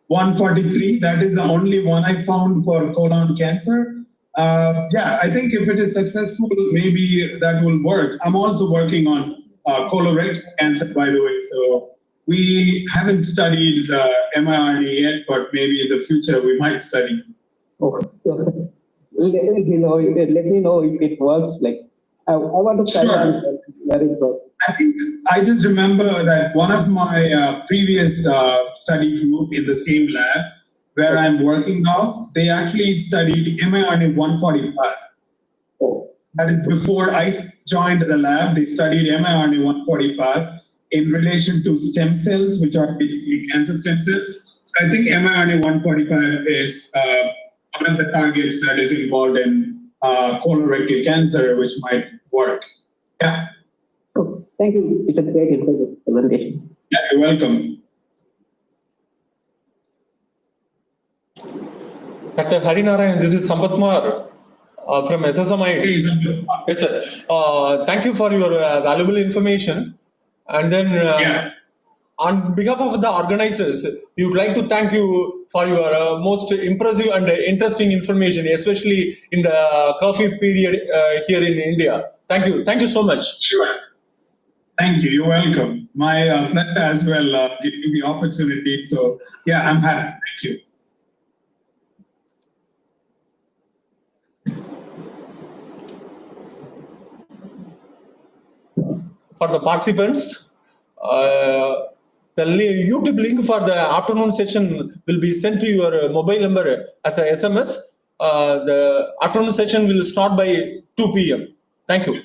143. That is the only one I found for colon cancer. Yeah, I think if it is successful, maybe that will work. I'm also working on colorectal cancer, by the way. So we haven't studied mRNA yet, but maybe in the future we might study. Okay. Let me know if it works. Like I want to try Sure. and very good. I think I just remember that one of my previous study group in the same lab where I'm working now, they actually studied mRNA 145. Oh. That is before I joined the lab, they studied mRNA 145 in relation to stem cells, which are basically cancer stem cells. So I think mRNA 145 is one of the targets that is involved in colorectal cancer, which might work. Yeah. Oh, thank you. It's a great presentation. Yeah, you're welcome. Dr. Harinarayan, this is Sampath Kumar from SSMI. Hey, Sampath. Yes, sir. Thank you for your valuable information. And then, Yeah. on behalf of the organizers, we would like to thank you for your most impressive and interesting information, especially in the curfew period here in India. Thank you. Thank you so much. Sure. Thank you. You're welcome. My pleasure as well, giving me the opportunity. So, yeah, I'm happy. Thank you. For the participants, the YouTube link for the afternoon session will be sent to your mobile number as a SMS. the afternoon session will start by 2 p.m. Thank you.